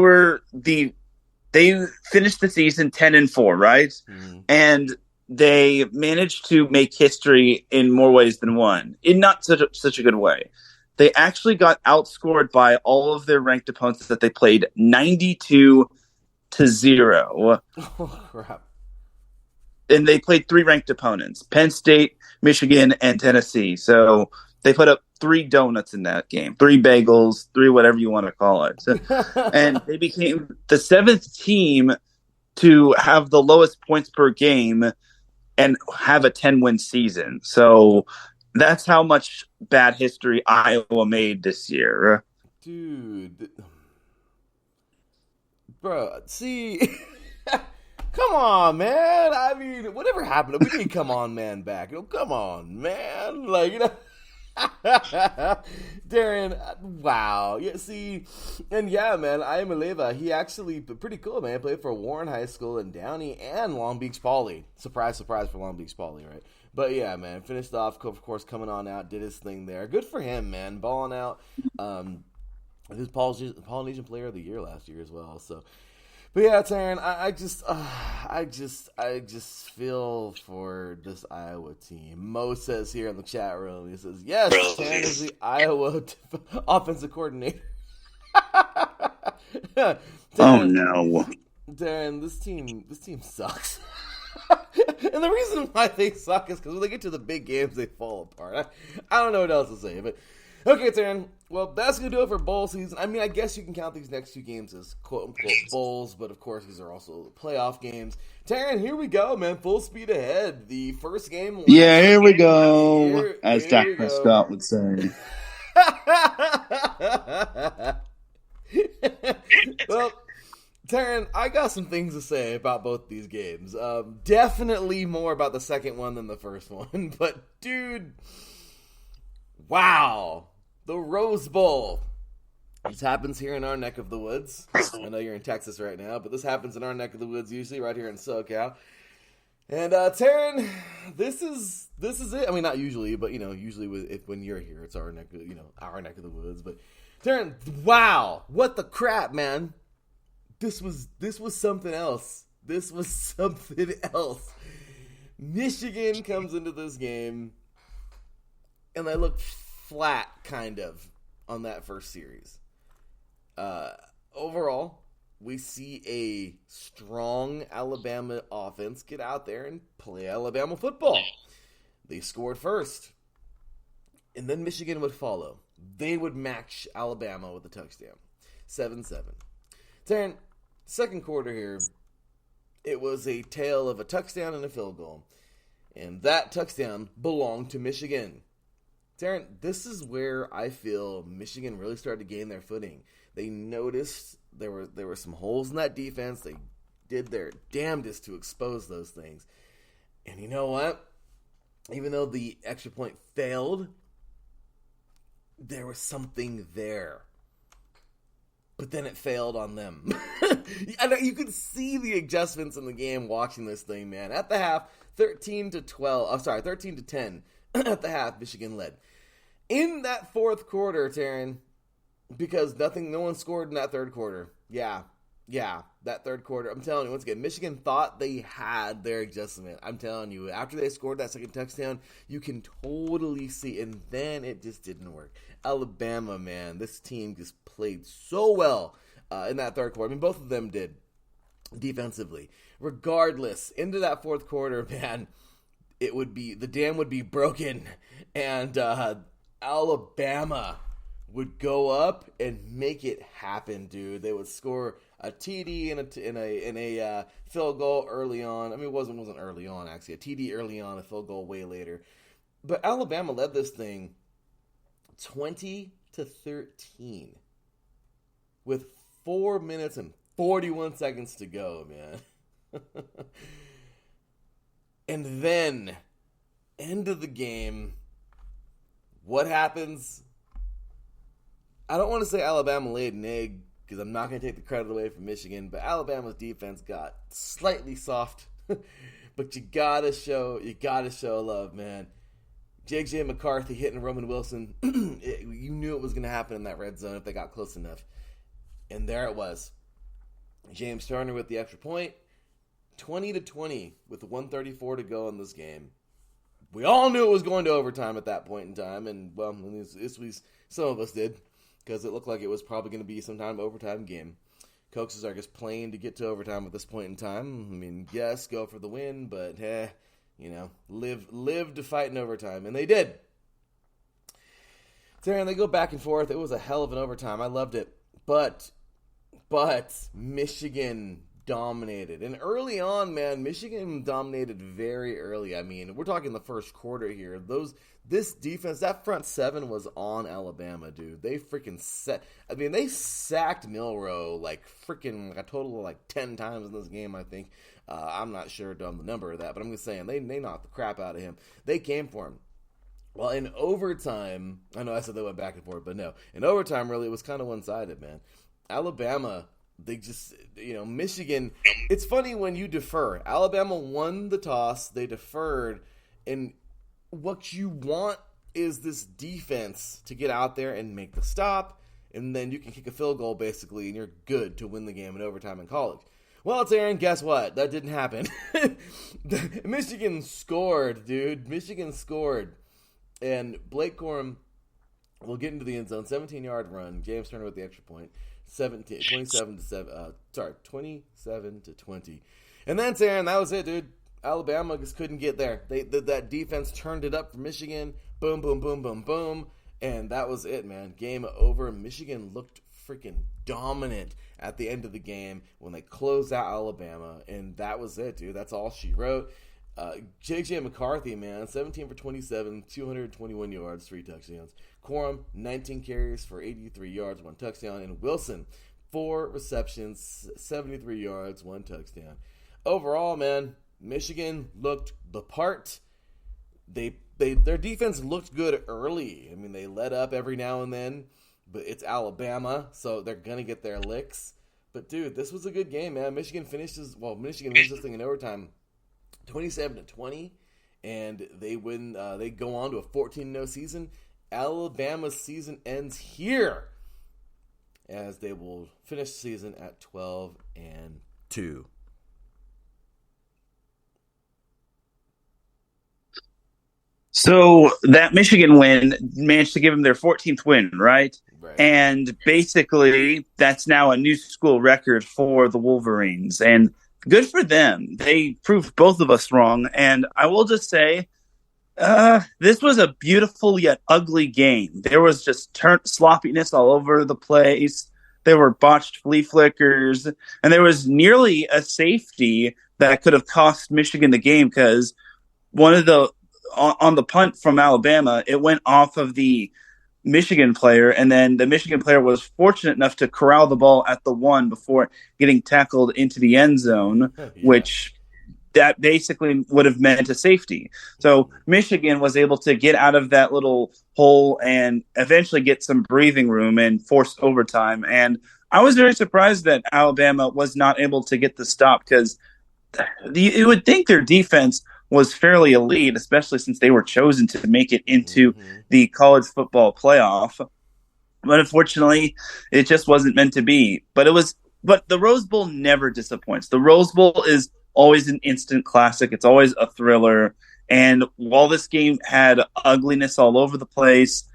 finished the season 10-4, right? Mm-hmm. And they managed to make history in more ways than one, in not such a good way. They actually got outscored by all of their ranked opponents that they played 92-0. Oh, crap. And they played 3 ranked opponents: Penn State, Michigan, and Tennessee. So they put up 3 donuts in that game, 3 bagels, 3 whatever you want to call it. And they became the 7th team to have the lowest points per game and have a 10-win season. So that's how much bad history Iowa made this year. Dude. Bro, see... Come on, man. I mean, whatever happened, we need Come On Man back. Come on, man. Darren, wow. Yeah, see, and yeah, man, I am Aleva. He actually, pretty cool, man. Played for Warren High School in Downey and Long Beach Poly. Surprise, surprise for Long Beach Poly, right? But yeah, man, finished off, of course, coming on out, did his thing there. Good for him, man. Balling out. He was Polynesian Player of the Year last year as well, so. But yeah, Teran, I just feel for this Iowa team. Mo says here in the chat room, he says, yes, Teran is the Iowa offensive coordinator. Teran, oh no. Teran, this team sucks. And the reason why they suck is because when they get to the big games, they fall apart. I don't know what else to say, but okay, Teran. Well, that's going to do it for bowl season. I mean, I guess you can count these next two games as quote-unquote bowls, but of course, these are also playoff games. Teran, here we go, man. Full speed ahead. The first game. Yeah, here we go, as Dak Prescott would say. Well, Teran, I got some things to say about both these games. Definitely more about the second one than the first one. But, dude, wow. The Rose Bowl. This happens here in our neck of the woods. I know you're in Texas right now, but this happens in our neck of the woods usually, right here in SoCal. And, Teran, this is it. I mean, not usually, but, usually when you're here, it's our neck of the woods. But, Teran, wow. What the crap, man. This was something else. This was something else. Michigan comes into this game, and they look flat, kind of, on that first series. Overall, we see a strong Alabama offense get out there and play Alabama football. They scored first, and then Michigan would follow. They would match Alabama with a touchdown. 7-7. Teran, second quarter here, it was a tale of a touchdown and a field goal. And that touchdown belonged to Michigan. Teran, this is where I feel Michigan really started to gain their footing. They noticed there were some holes in that defense. They did their damnedest to expose those things. And you know what? Even though the extra point failed, there was something there. But then it failed on them. You could see the adjustments in the game watching this thing, man. At the half, 13-10. At the half, Michigan led. In that fourth quarter, Teran, because no one scored in that third quarter. Yeah, that third quarter. I'm telling you, once again, Michigan thought they had their adjustment. I'm telling you, after they scored that second touchdown, you can totally see, and then it just didn't work. Alabama, man, this team just played so well in that third quarter. I mean, both of them did defensively. Regardless, into that fourth quarter, man, the dam would be broken, and Alabama would go up and make it happen, dude. They would score a TD and a field goal early on. I mean, it wasn't early on, actually. A TD early on, a field goal way later. But Alabama led this thing 20-13 with 4 minutes and 41 seconds to go, man. And then, end of the game, what happens? I don't want to say Alabama laid an egg because I'm not going to take the credit away from Michigan, but Alabama's defense got slightly soft. But you gotta show love, man. J.J. McCarthy hitting Roman Wilson. You knew it was going to happen in that red zone if they got close enough. And there it was. James Turner with the extra point. 20-20 with 1:34 to go in this game. We all knew it was going to overtime at that point in time, and well, some of us did, because it looked like it was probably going to be some kind of overtime game. Coaches are just playing to get to overtime at this point in time. I mean, yes, go for the win, but live to fight in overtime, and they did. Teran, they go back and forth. It was a hell of an overtime. I loved it, but Michigan dominated. And early on, man, Michigan dominated very early. I mean, we're talking the first quarter here. This defense, that front seven was on Alabama, dude. They freaking they sacked Milroe like a total of 10 times in this game, I think. I'm not sure on the number of that, but I'm just saying they knocked the crap out of him. They came for him. Well, in overtime, I know I said they went back and forth, but no. In overtime, really, it was kind of one-sided, man. Alabama, they just, Michigan, it's funny when you defer. Alabama won the toss, they deferred, and what you want is this defense to get out there and make the stop, and then you can kick a field goal, basically, and you're good to win the game in overtime in college. Well, Teran, guess what? That didn't happen. Michigan scored, dude. Michigan scored. And Blake Corum will get into the end zone, 17-yard run. James Turner with the extra point. 27-20. And then, Teran, that was it, dude. Alabama just couldn't get there. That defense turned it up for Michigan. Boom, boom, boom, boom, boom. And that was it, man. Game over. Michigan looked freaking dominant at the end of the game when they closed out Alabama. And that was it, dude. That's all she wrote. J.J. McCarthy, man, 17 for 27, 221 yards, 3 touchdowns. Corum, 19 carries for 83 yards, 1 touchdown. And Wilson, 4 receptions, 73 yards, 1 touchdown. Overall, man, Michigan looked the part. Their defense looked good early. I mean, they let up every now and then, but it's Alabama, so they're going to get their licks. But, dude, this was a good game, man. Michigan wins this thing in overtime 27-20, and they win. They go on to a 14-0 season. Alabama's season ends here, as they will finish the season at 12-2. So that Michigan win managed to give them their 14th win, right? Right. And basically, that's now a new school record for the Wolverines. And good for them. They proved both of us wrong. And I will just say, this was a beautiful yet ugly game. There was just sloppiness all over the place. There were botched flea flickers. And there was nearly a safety that could have cost Michigan the game because on the punt from Alabama, it went off of the Michigan player, and then the Michigan player was fortunate enough to corral the ball at the 1 before getting tackled into the end zone, which that basically would have meant a safety. So Michigan was able to get out of that little hole and eventually get some breathing room and force overtime. And I was very surprised that Alabama was not able to get the stop because you would think their defense was fairly elite, especially since they were chosen to make it into the college football playoff. But unfortunately, it just wasn't meant to be. But the Rose Bowl never disappoints. The Rose Bowl is always an instant classic. It's always a thriller. And while this game had ugliness all over the place,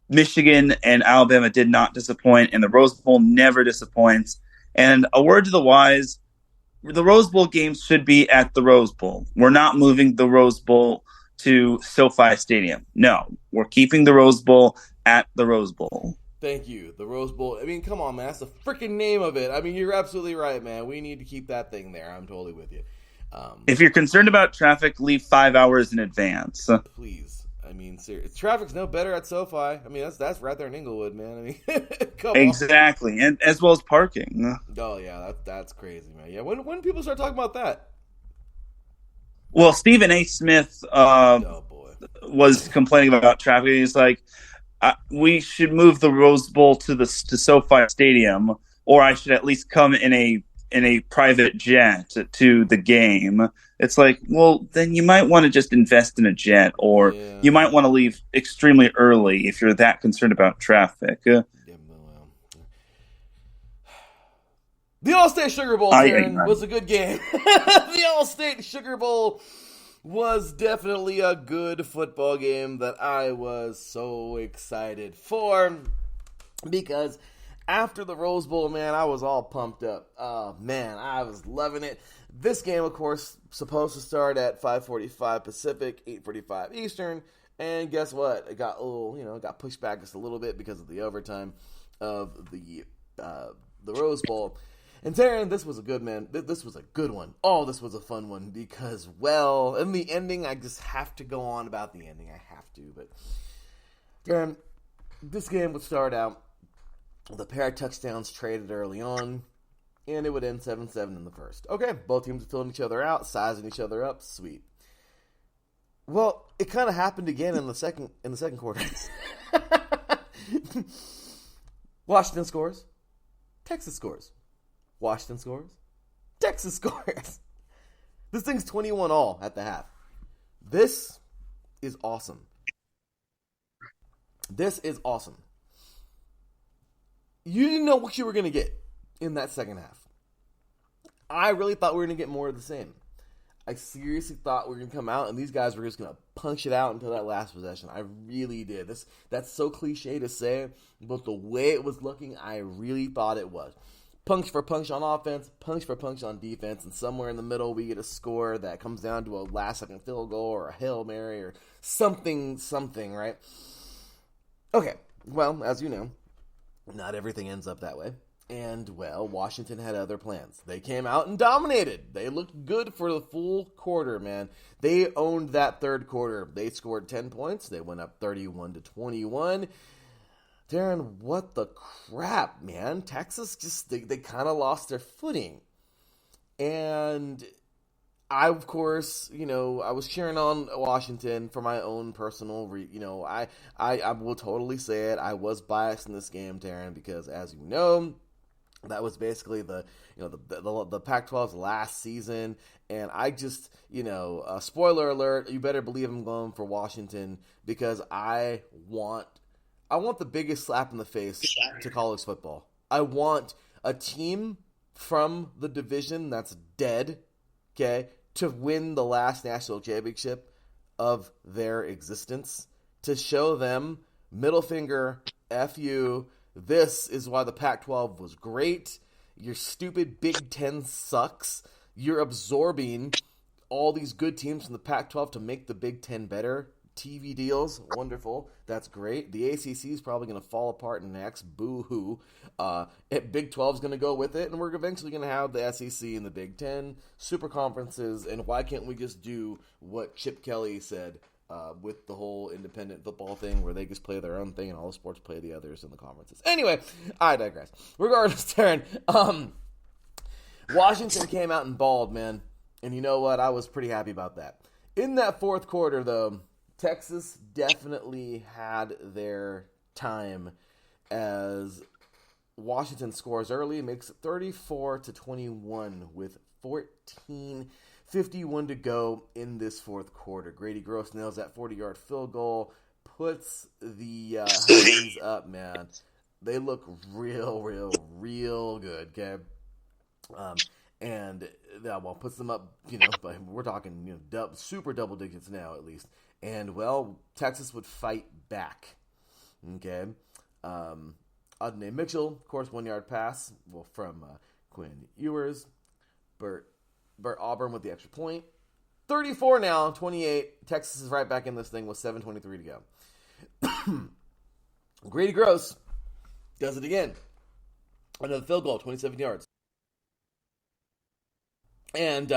Michigan and Alabama did not disappoint, and the Rose Bowl never disappoints. And a word to the wise, the Rose Bowl games should be at the Rose Bowl. We're not moving the Rose Bowl to SoFi Stadium. No, we're keeping the Rose Bowl at the Rose Bowl. Thank you. The Rose Bowl. I mean, come on, man. That's the freaking name of it. I mean, you're absolutely right, man. We need to keep that thing there. I'm totally with you. If you're concerned about traffic, leave 5 hours in advance. Please. I mean, seriously, traffic's no better at SoFi. I mean, that's right there in Inglewood, man. I mean, come exactly, on. And as well as parking. Oh yeah, that's crazy, man. Yeah, when people start talking about that? Well, Stephen A. Smith was complaining about traffic. He's like, we should move the Rose Bowl to SoFi Stadium, or I should at least come in a private jet to the game. It's like, well, then you might want to just invest in a jet, or you might want to leave extremely early if you're that concerned about traffic. The All-State Sugar Bowl, Teran, was a good game. The All-State Sugar Bowl was definitely a good football game that I was so excited for, because after the Rose Bowl, man, I was all pumped up. Oh, man, I was loving it. This game, of course, supposed to start at 5:45 Pacific, 8:45 Eastern, and guess what? It got got pushed back just a little bit because of the overtime of the Rose Bowl. And Teran, this was a good man. This was a good one. Oh, this was a fun one because, well, in the ending, I just have to go on about the ending. I have to, but Teran, this game would start out with a pair of touchdowns traded early on, and it would end 7-7 in the first. Okay, both teams are filling each other out, sizing each other up. Sweet. Well, it kind of happened again in the second quarter. Washington scores. Texas scores. Washington scores. Texas scores. This thing's 21-all at the half. This is awesome. This is awesome. You didn't know what you were going to get in that second half. I really thought we were going to get more of the same. I seriously thought we were going to come out and these guys were just going to punch it out until that last possession. I really did. That's so cliche to say, but the way it was looking, I really thought it was. punch for punch on offense, punch for punch on defense, and somewhere in the middle we get a score that comes down to a last-second field goal or a Hail Mary or something, right? Okay, well, as you know, not everything ends up that way. And, well, Washington had other plans. They came out and dominated. They looked good for the full quarter, man. They owned that third quarter. They scored 10 points. They went up 31-21. Teran, what the crap, man? Texas just, they kind of lost their footing. And I, of course, I was cheering on Washington for my own personal, I will totally say it. I was biased in this game, Teran, because as you know, that was basically the Pac-12's last season, and I just, spoiler alert, you better believe I'm going for Washington because I want the biggest slap in the face to college football. I want a team from the division that's dead, okay, to win the last national championship of their existence, to show them, middle finger, F you, this is why the Pac-12 was great. Your stupid Big Ten sucks. You're absorbing all these good teams from the Pac-12 to make the Big Ten better. TV deals, wonderful. That's great. The ACC is probably going to fall apart next. Boo-hoo. Big 12 is going to go with it, and we're eventually going to have the SEC and the Big Ten, super conferences, and why can't we just do what Chip Kelly said with the whole independent football thing where they just play their own thing and all the sports play the others in the conferences. Anyway, I digress. Regardless, Teran, Washington came out and balled, man. And you know what? I was pretty happy about that. In that fourth quarter, though, Texas definitely had their time as Washington scores early, makes it 34-21 with 14:51 to go in this fourth quarter. Grady Gross nails that 40-yard field goal, puts the Huskies up, man. They look real good, okay? And puts them up, but we're talking, super double digits now at least. And, well, Texas would fight back, okay? Adonai Mitchell, of course, 1-yard pass, from Quinn Ewers. Bert Auburn with the extra point. 34 now, 28. Texas is right back in this thing with 7:23 to go. Grady Gross does it again. Another field goal, 27 yards. And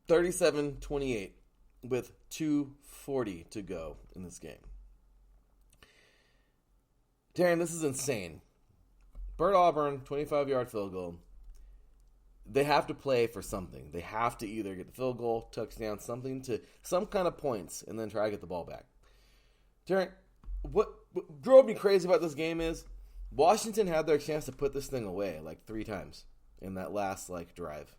37-28 with 2:40 to go in this game. Teran, this is insane. Bert Auburn, 25-yard field goal. They have to play for something. They have to either get the field goal, touchdown, some kind of points, and then try to get the ball back. Teran, what drove me crazy about this game is Washington had their chance to put this thing away like 3 times in that last drive.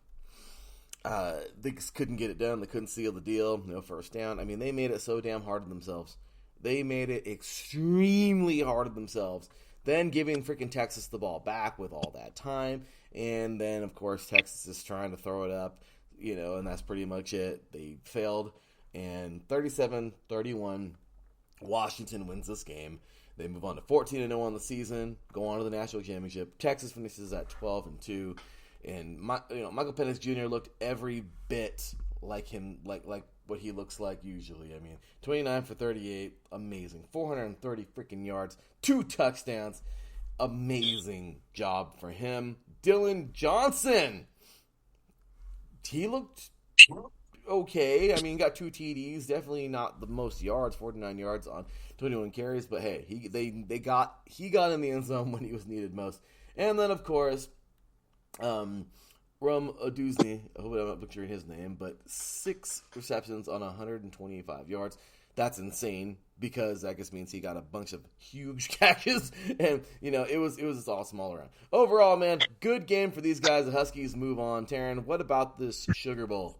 They just couldn't get it done. They couldn't seal the deal. No first down. I mean, they made it so damn hard on themselves. They made it extremely hard on themselves. Then giving freaking Texas the ball back with all that time. And then, of course, Texas is trying to throw it up, and that's pretty much it. They failed. And 37-31, Washington wins this game. They move on to 14-0 on the season, go on to the national championship. Texas finishes at 12-2. And Michael Penix Jr. looked every bit like him, like what he looks like usually. I mean, 29 for 38, amazing. 430 freaking yards, 2 touchdowns, amazing job for him. Dylan Johnson, he looked okay. I mean, he got 2 TDs, definitely not the most yards, 49 yards on 21 carries. But hey, he got in the end zone when he was needed most. And then, of course, Rum Oduzny, I hope I'm not butchering his name, but 6 receptions on 125 yards. That's insane because that just means he got a bunch of huge catches, and it was just awesome all around. Overall, man, good game for these guys. The Huskies move on. Teran, what about this Sugar Bowl?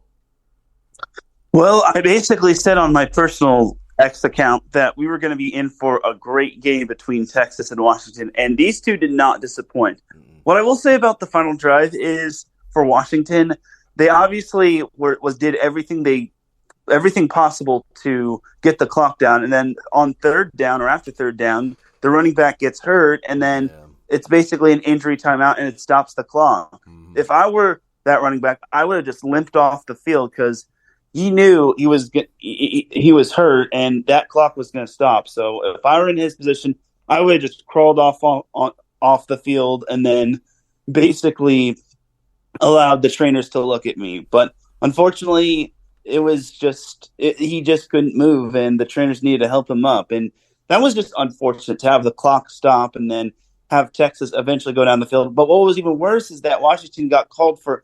Well, I basically said on my personal X account that we were going to be in for a great game between Texas and Washington, and these two did not disappoint. What I will say about the final drive is for Washington, they obviously did everything possible to get the clock down, and then on third down or after third down, the running back gets hurt, and then it's basically an injury timeout and it stops the clock. Mm-hmm. If I were that running back, I would have just limped off the field because he knew he was hurt and that clock was going to stop. So if I were in his position, I would have just crawled off the field and then basically allowed the trainers to look at me. But unfortunately, he just couldn't move, and the trainers needed to help him up, and that was just unfortunate to have the clock stop and then have Texas eventually go down the field. But what was even worse is that Washington got called for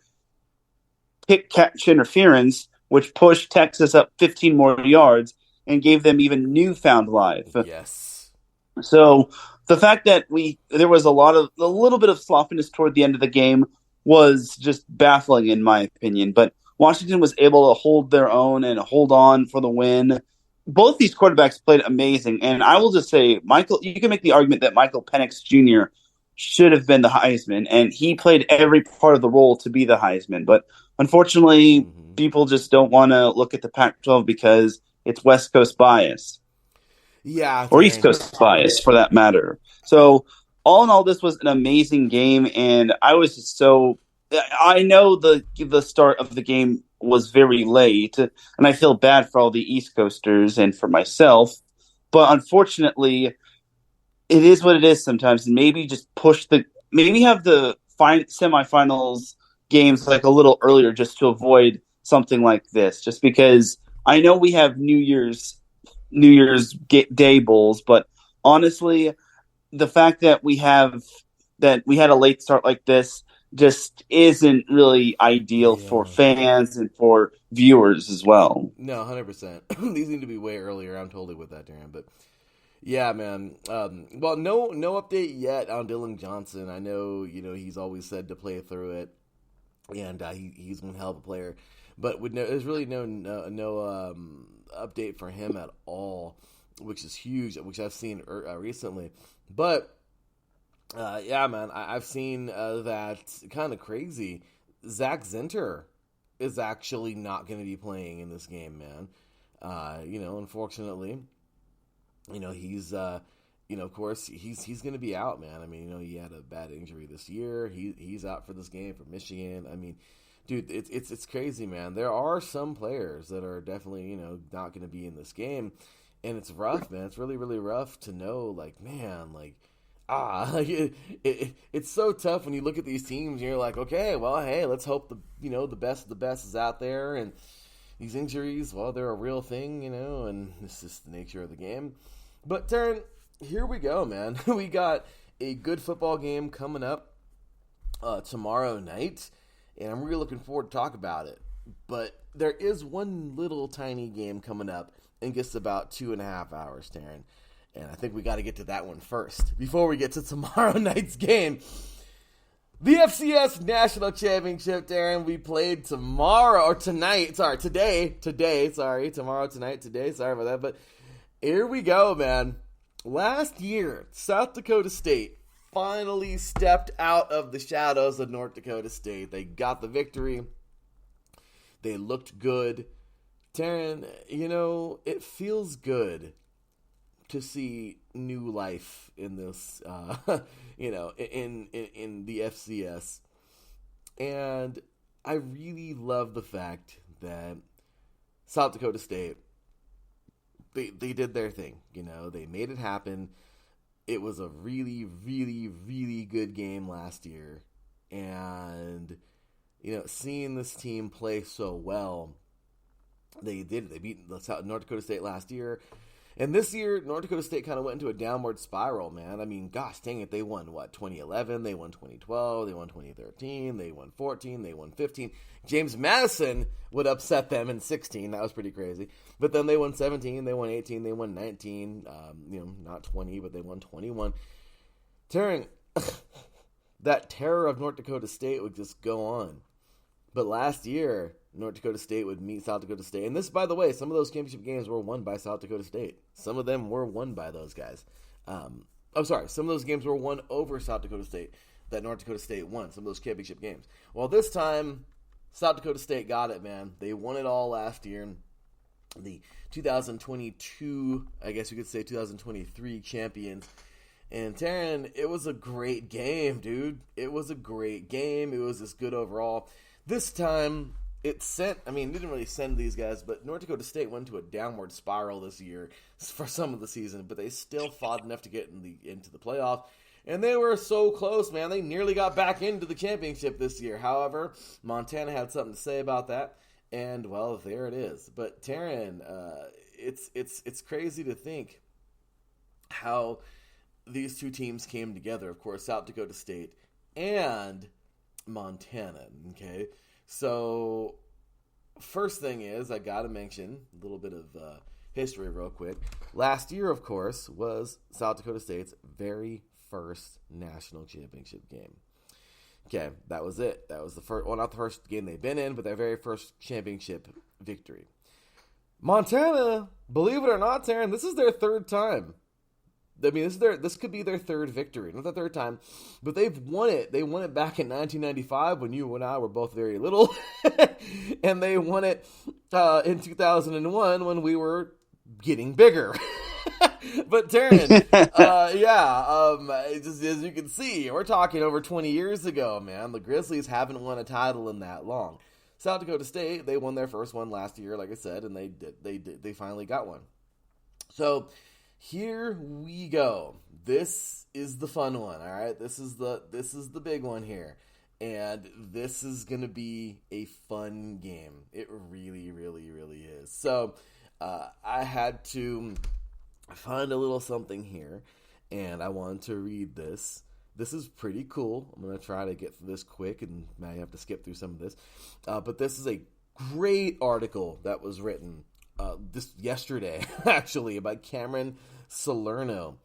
pick catch interference, which pushed Texas up 15 more yards and gave them even newfound life. Yes. So the fact that there was a little bit of sloppiness toward the end of the game was just baffling in my opinion. But Washington was able to hold their own and hold on for the win. Both these quarterbacks played amazing, and I will just say, you can make the argument that Michael Penix Jr. should have been the Heisman, and he played every part of the role to be the Heisman. But unfortunately, people just don't want to look at the Pac-12 because it's West Coast bias. Yeah. Or East Coast bias, for that matter. So, all in all, this was an amazing game, and I was just so... I know the start of the game was very late, and I feel bad for all the East Coasters and for myself, but unfortunately, it is what it is sometimes, and maybe just maybe have the semifinals games like a little earlier just to avoid something like this, just because I know we have New Year's Day bowls, but honestly, the fact that we had a late start like this just isn't really ideal for fans and for viewers as well. No, 100%. These need to be way earlier. I'm totally with that, Darren. But yeah, man. Well, no update yet on Dylan Johnson. I know, he's always said to play through it, and he's one hell of a player. But there's really no update for him at all, which is huge, which I've seen recently. But yeah, man, I've seen that kind of crazy. Zach Zinter is actually not going to be playing in this game, man. Unfortunately, he's, of course, he's going to be out, man. I mean, he had a bad injury this year. He's out for this game for Michigan. I mean, dude, it's crazy, man. There are some players that are definitely, not going to be in this game, and it's rough, man. It's really, really rough to know, like, man, like, it's so tough when you look at these teams and you're like, okay, well, hey, let's hope the best of the best is out there, and these injuries, well, they're a real thing, and it's just the nature of the game. But Teran, here we go, man. We got a good football game coming up tomorrow night, and I'm really looking forward to talk about it. But there is one little tiny game coming up in just about 2.5 hours, Teran. And I think we got to get to that one first before we get to tomorrow night's game. The FCS National Championship, Darren. We played today. Sorry about that. But here we go, man. Last year, South Dakota State finally stepped out of the shadows of North Dakota State. They got the victory. They looked good. Darren, it feels good to see new life in this, in the FCS. And I really love the fact that South Dakota State, they did their thing. They made it happen. It was a really, really, really good game last year. And, seeing this team play so well, they did. They beat North Dakota State last year. And this year, North Dakota State kind of went into a downward spiral, man. I mean, gosh dang it, they won, 2011, they won 2012, they won 2013, they won 14, they won 15. James Madison would upset them in 16. That was pretty crazy. But then they won 17, they won 18, they won 19. Not 20, but they won 21. Tearing, that terror of North Dakota State would just go on. But last year, North Dakota State would meet South Dakota State. And this, by the way, some of those championship games were won by South Dakota State. Some of them were won by those guys. Some of those games were won over South Dakota State that North Dakota State won, some of those championship games. Well, this time, South Dakota State got it, man. They won it all last year. The 2022, I guess you could say 2023 champions. And Teran, it was a great game, dude. It was a great game. It was just good overall. This time, it didn't really send these guys, but North Dakota State went to a downward spiral this year for some of the season, but they still fought enough to get into the playoffs. And they were so close, man. They nearly got back into the championship this year. However, Montana had something to say about that. And, well, there it is. But, Teran, it's crazy to think how these two teams came together. Of course, South Dakota State and Montana, okay? So, first thing is, I got to mention a little bit of history real quick. Last year, of course, was South Dakota State's very first national championship game. Okay, that was it. That was the first, well, not the first game they've been in, but their very first championship victory. Montana, believe it or not, Teran, this is their third time. I mean, this could be their third victory. Not the third time, but they've won it. They won it back in 1995 when you and I were both very little. And they won it in 2001 when we were getting bigger. But Teran, just as you can see, we're talking over 20 years ago, man. The Grizzlies haven't won a title in that long. South Dakota State, they won their first one last year, like I said, and they finally got one. So here we go. This is the fun one, all right? This is the big one here. And this is going to be a fun game. It really, really, really is. So I had to find a little something here, and I wanted to read this. This is pretty cool. I'm going to try to get through this quick, and I have to skip through some of this. But this is a great article that was written this yesterday, actually, by Cameron Salerno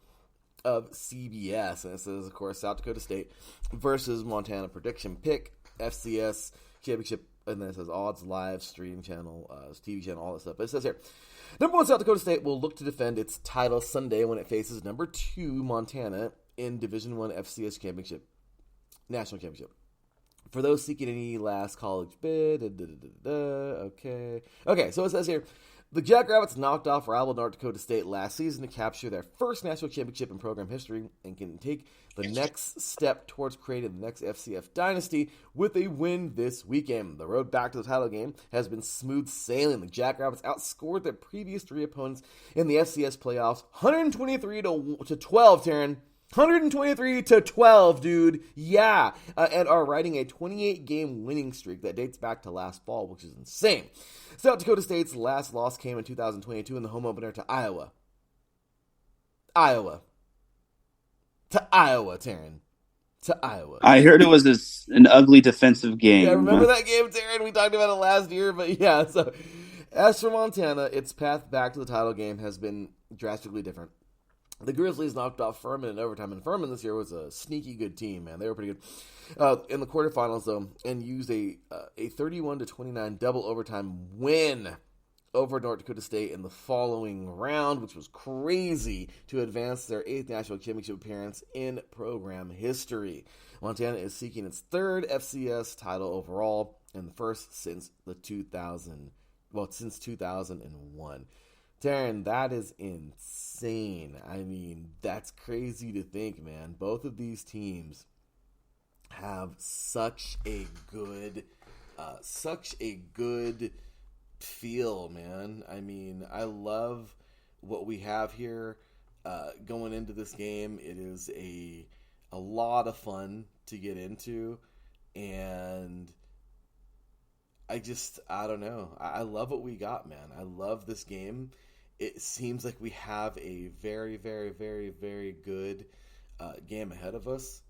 of CBS. And it says, of course, South Dakota State versus Montana prediction pick, FCS championship, and then it says odds, live stream channel, TV channel, all this stuff. But it says here, number 1 South Dakota State will look to defend its title Sunday when it faces number 2 Montana in Division I FCS championship, national championship. For those seeking any last college bid, okay, so it says here, the Jackrabbits knocked off rival North Dakota State last season to capture their first national championship in program history and can take the next step towards creating the next FCF dynasty with a win this weekend. The road back to the title game has been smooth sailing. The Jackrabbits outscored their previous 3 opponents in the FCS playoffs 123 to 12, Teran. 123 to 12, dude. Yeah. And are riding a 28-game winning streak that dates back to last fall, which is insane. South Dakota State's last loss came in 2022 in the home opener to Iowa. To Iowa, Teran. To Iowa. I heard it was an ugly defensive game. Yeah, remember that game, Teran? We talked about it last year, but yeah. So, as for Montana, its path back to the title game has been drastically different. The Grizzlies knocked off Furman in overtime, and Furman this year was a sneaky good team, man. They were pretty good in the quarterfinals, though, and used a 31-29 double overtime win over North Dakota State in the following round, which was crazy, to advance their 8th national championship appearance in program history. Montana is seeking its 3rd FCS title overall and the first since 2001. Teran, that is insane. I mean, that's crazy to think, man. Both of these teams have such a good feel, man. I mean, I love what we have here going into this game. It is a lot of fun to get into, and I don't know. I love what we got, man. I love this game. It seems like we have a very, very, very, very good game ahead of us.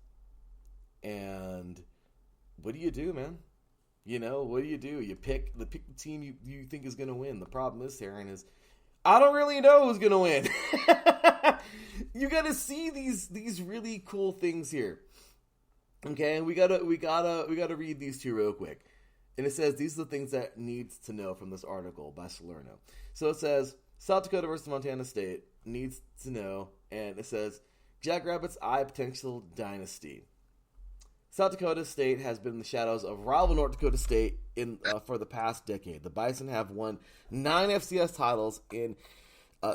And what do you do, man? You know, what do? You pick the team you think is going to win. The problem is, Teran, is I don't really know who's going to win. You got to see these really cool things here. Okay, and we gotta read these two real quick. And it says these are the things that needs to know from this article by Salerno. So it says South Dakota versus Montana State needs to know, and it says Jackrabbits eye potential dynasty. South Dakota State has been in the shadows of rival North Dakota State for the past decade. The Bison have won 9 FCS titles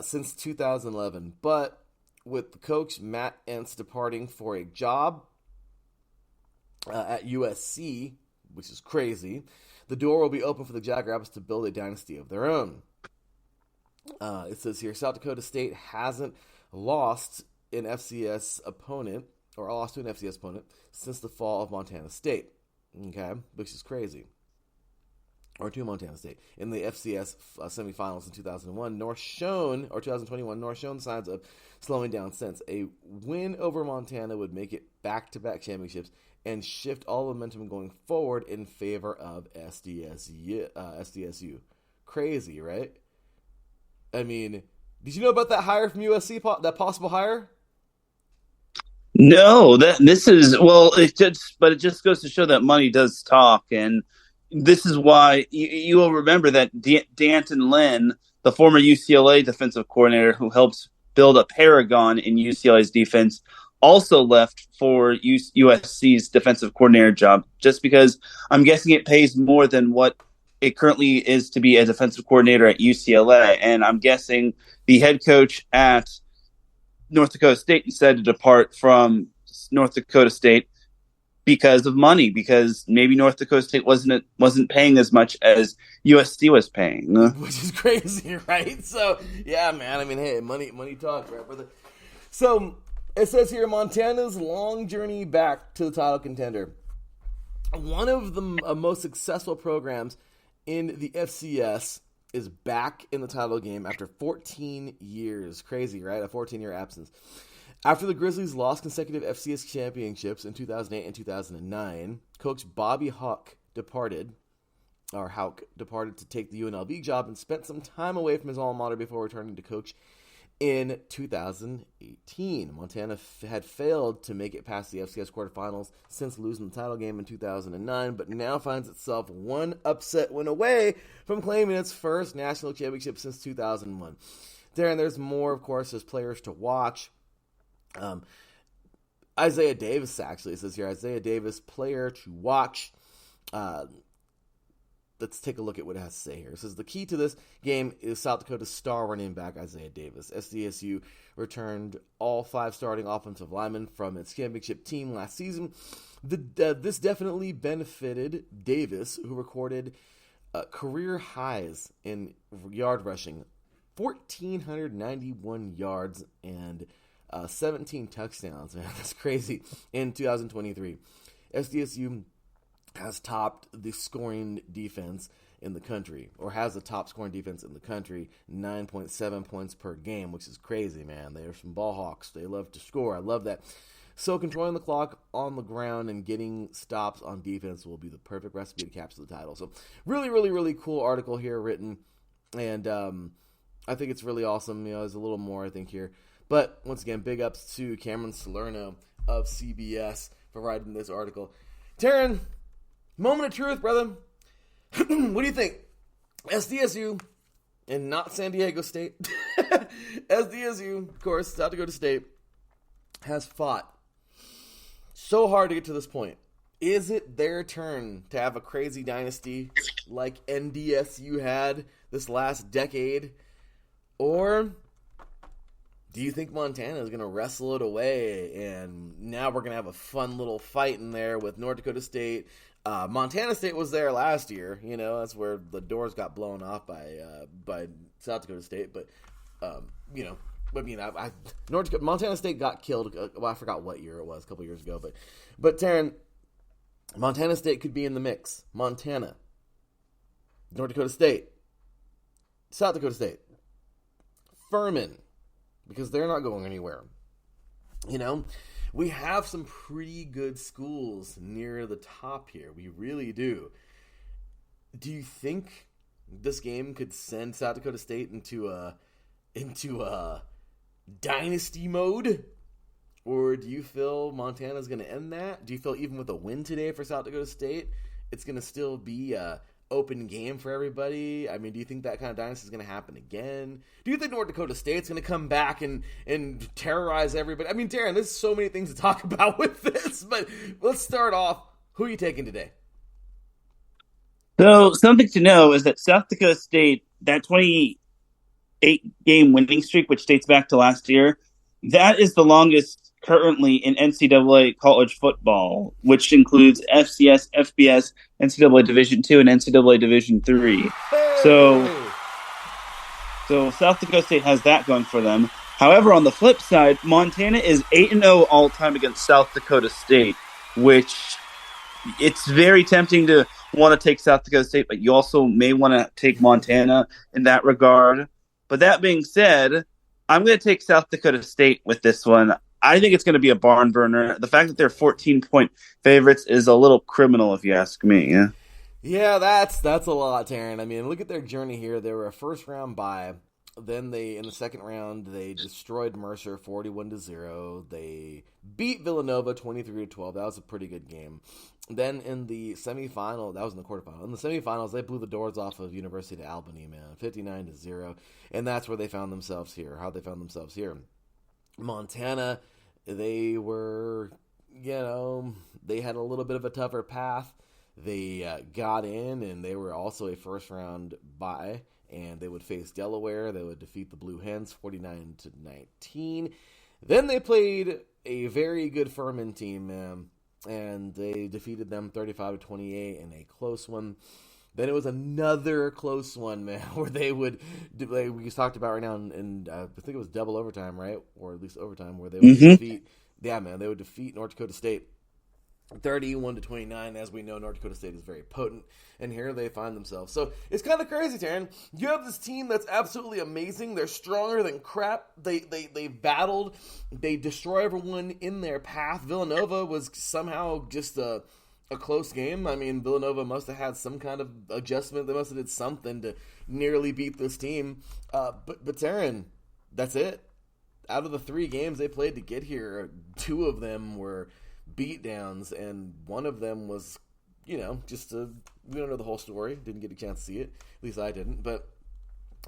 since 2011, but with the coach Matt Entz departing for a job at USC, which is crazy, the door will be open for the Jackrabbits to build a dynasty of their own. It says here, South Dakota State hasn't lost an FCS opponent, or lost to an FCS opponent, since the fall of Montana State. Okay, which is crazy. Or to Montana State. In the FCS semifinals in 2001, nor shown, or 2021, nor shown signs of slowing down since. A win over Montana would make it back-to-back championships and shift all momentum going forward in favor of SDSU. Crazy, right? I mean, did you know about that hire from USC, that possible hire? No, this is well. It just goes to show that money does talk, and this is why you will remember that D'Anton Lynn, the former UCLA defensive coordinator who helps build a paragon in UCLA's defense, also left for USC's defensive coordinator job, just because I'm guessing it pays more than what it currently is to be a defensive coordinator at UCLA, and I'm guessing the head coach at North Dakota State decided to depart from North Dakota State because of money, because maybe North Dakota State wasn't paying as much as USC was paying, which is crazy, right? So yeah, man. I mean, hey, money talks, right, brother? So it says here, Montana's long journey back to the title contender. One of the most successful programs in the FCS is back in the title game after 14 years. Crazy, right? A 14-year absence. After the Grizzlies lost consecutive FCS championships in 2008 and 2009, Coach Bobby Hauck departed to take the UNLV job and spent some time away from his alma mater before returning to coach in 2018. Montana had failed to make it past the FCS quarterfinals since losing the title game in 2009, but now finds itself one upset win away from claiming its first national championship since 2001. There's more, of course. There's players to watch. Isaiah Davis, actually, it says here, Isaiah Davis, player to watch. Let's take a look at what it has to say here. It says the key to this game is South Dakota's star running back, Isaiah Davis. SDSU returned all 5 starting offensive linemen from its championship team last season. This definitely benefited Davis, who recorded career highs in yard rushing, 1,491 yards and 17 touchdowns. Man, that's crazy. In 2023, SDSU has topped the scoring defense in the country, or has the top scoring defense in the country, 9.7 points per game, which is crazy, man. They're some ball hawks. They love to score. I love that. So controlling the clock on the ground and getting stops on defense will be the perfect recipe to capture the title. So really, really, really cool article here written, and I think it's really awesome. There's a little more, I think, here. But once again, big ups to Cameron Salerno of CBS for writing this article. Teran, moment of truth, brother. What do you think? SDSU and not San Diego State. SDSU, of course, South Dakota State, has fought so hard to get to this point. Is it their turn to have a crazy dynasty like NDSU had this last decade? Or do you think Montana is going to wrestle it away, and now we're going to have a fun little fight in there with North Dakota State? Montana State was there last year. That's where the doors got blown off by South Dakota State. But, Montana State got killed. I forgot what year it was, a couple years ago. But Teran, Montana State could be in the mix. Montana, North Dakota State, South Dakota State, Furman, because they're not going anywhere. We have some pretty good schools near the top here. We really do. Do you think this game could send South Dakota State into a dynasty mode? Or do you feel Montana's going to end that? Do you feel even with a win today for South Dakota State, it's going to still be a open game for everybody? I mean, do you think that kind of dynasty is going to happen again? Do you think North Dakota State's going to come back and terrorize everybody? I mean, Teran, there's so many things to talk about with this, but let's start off. Who are you taking today? So something to know is that South Dakota State, that 28-game winning streak, which dates back to last year, That is the longest currently in NCAA college football, which includes FCS, FBS, NCAA Division II, and NCAA Division III. So, Hey! so South Dakota State has that going for them. However, on the flip side, Montana is 8-0 all time against South Dakota State, which it's very tempting to want to take South Dakota State, but you also may want to take Montana in that regard. But that being said, I'm going to take South Dakota State with this one. I think it's going to be a barn burner. The fact that they're 14-point favorites is a little criminal, if you ask me. Yeah. Yeah, that's a lot, Teran. I mean, look at their journey here. They were a first round bye. Then they in the second round they destroyed Mercer 41-0. They beat Villanova 23-12. That was a pretty good game. Then in the semifinal, that was in the quarterfinal. In the semifinals, they blew the doors off of University of Albany, man, 59-0, and that's where they found themselves here. How they found themselves here. Montana, they were, they had a little bit of a tougher path. They got in, and they were also a first round bye, and they would face Delaware. They would defeat the Blue Hens 49-19. Then they played a very good Furman team, and they defeated them 35-28 in a close one. Then it was another close one, man, where they would, like we talked about right now, and I think it was double overtime, right? Or at least overtime, where they would defeat, they would defeat North Dakota State 31-29. As we know, North Dakota State is very potent, and here they find themselves. So it's kind of crazy, Teran. You have this team that's absolutely amazing. They're stronger than crap. They battled. They destroy everyone in their path. Villanova was somehow just a close game. I mean, Villanova must have had some kind of adjustment. They must have did something to nearly beat this team. But Teran, that's it. Out of the 3 games they played to get here, 2 of them were beatdowns, and one of them was, we don't know the whole story. Didn't get a chance to see it. At least I didn't. But,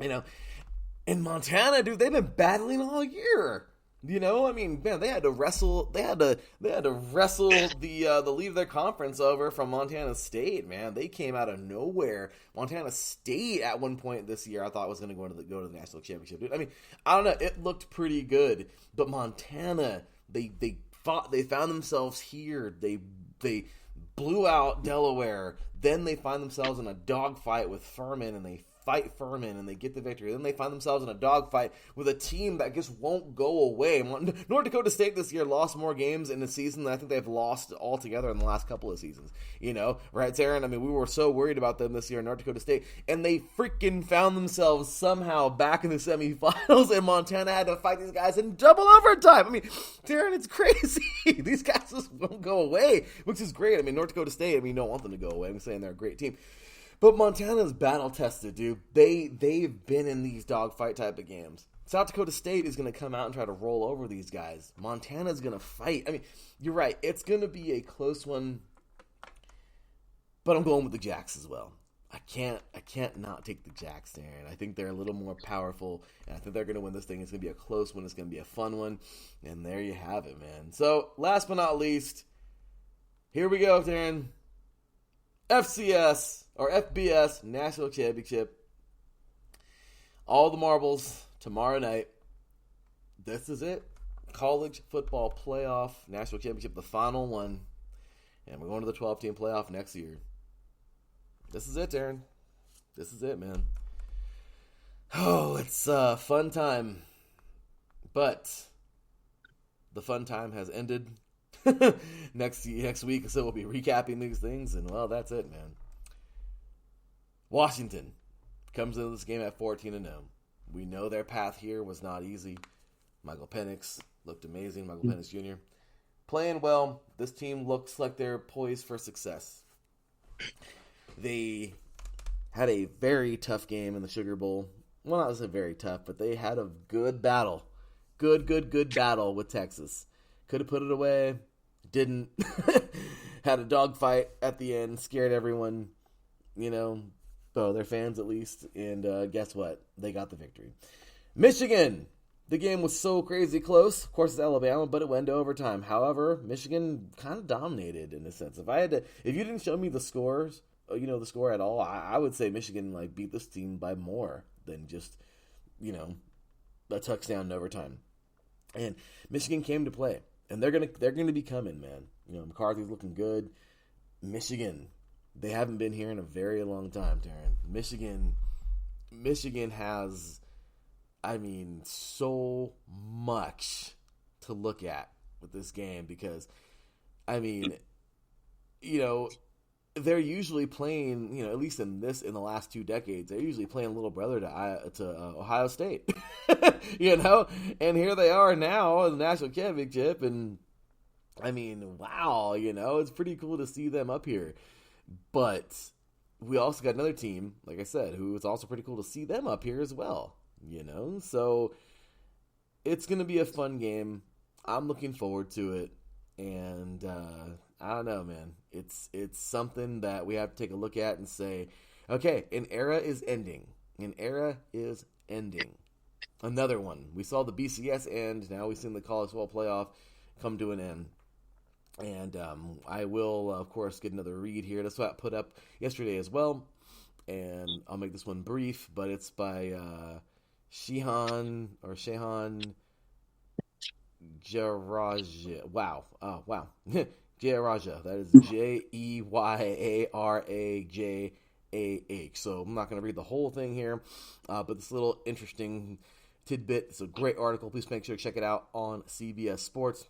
in Montana, dude, they've been battling all year. I mean, man, they had to wrestle. They had to wrestle the lead of their conference over from Montana State. Man, they came out of nowhere. Montana State at one point this year, I thought was going to go to the national championship. Dude, I mean, I don't know. It looked pretty good, but Montana, they fought. They found themselves here. They blew out Delaware. Then they find themselves in a dogfight with Furman, and they fight Furman, and they get the victory. Then they find themselves in a dogfight with a team that just won't go away. North Dakota State this year lost more games in the season than I think they've lost altogether in the last couple of seasons. Right, Teran? I mean, we were so worried about them this year in North Dakota State, and they freaking found themselves somehow back in the semifinals, and Montana had to fight these guys in double overtime. I mean, Teran, it's crazy. These guys just won't go away, which is great. I mean, North Dakota State, you don't want them to go away. I'm saying they're a great team. But Montana's battle tested, dude. They've been in these dogfight type of games. South Dakota State is going to come out and try to roll over these guys. Montana's going to fight. I mean, you're right. It's going to be a close one. But I'm going with the Jacks as well. I can't not take the Jacks there. And I think they're a little more powerful. And I think they're going to win this thing. It's going to be a close one. It's going to be a fun one. And there you have it, man. So, last but not least, here we go, Teran. FCS or FBS National Championship. All the marbles tomorrow night. This is it. College Football Playoff National Championship, the final one. And we're going to the 12-team playoff next year. This is it, Teran. This is it, man. Oh, it's a fun time. But the fun time has ended. next week, so we'll be recapping these things, and well, that's it, man. Washington comes into this game at 14-0. We know their path here was not easy. Michael Penix looked amazing. Michael Penix Jr. playing well. This team looks like they're poised for success. They had a very tough game in the Sugar Bowl. Well, not necessarily very tough, but they had a good battle. Good battle with Texas. Could have put it away. Didn't. Had a dogfight at the end. Scared everyone. Their fans at least. And guess what? They got the victory. Michigan. The game was so crazy close. Of course, it's Alabama, but it went to overtime. However, Michigan kind of dominated in a sense. If you didn't show me the scores, the score at all, I would say Michigan beat this team by more than just, a touchdown in overtime. And Michigan came to play, and they're gonna be coming, man. You know, McCarthy's looking good. Michigan, they haven't been here in a very long time, Teran. Michigan has, I mean, so much to look at with this game because, I mean, you know, they're usually playing, you know, at least in the last 2 decades, they're usually playing little brother to Ohio State, you know, and here they are now in the national championship, and I mean, wow, you know, it's pretty cool to see them up here, but we also got another team, like I said, who is also pretty cool to see them up here as well, you know, so it's going to be a fun game. I'm looking forward to it, and I don't know, man. It's something that we have to take a look at and say, okay, an era is ending. An era is ending. Another one. We saw the BCS end. Now we've seen the college football playoff come to an end. And I will, of course, get another read here. That's what I put up yesterday as well. And I'll make this one brief, but it's by Shehan Jeyaraja. Wow. Oh, wow. Jeyaraja. That is Jeyarajah. So I'm not going to read the whole thing here, but this little interesting tidbit. It's a great article. Please make sure to check it out on CBS Sports.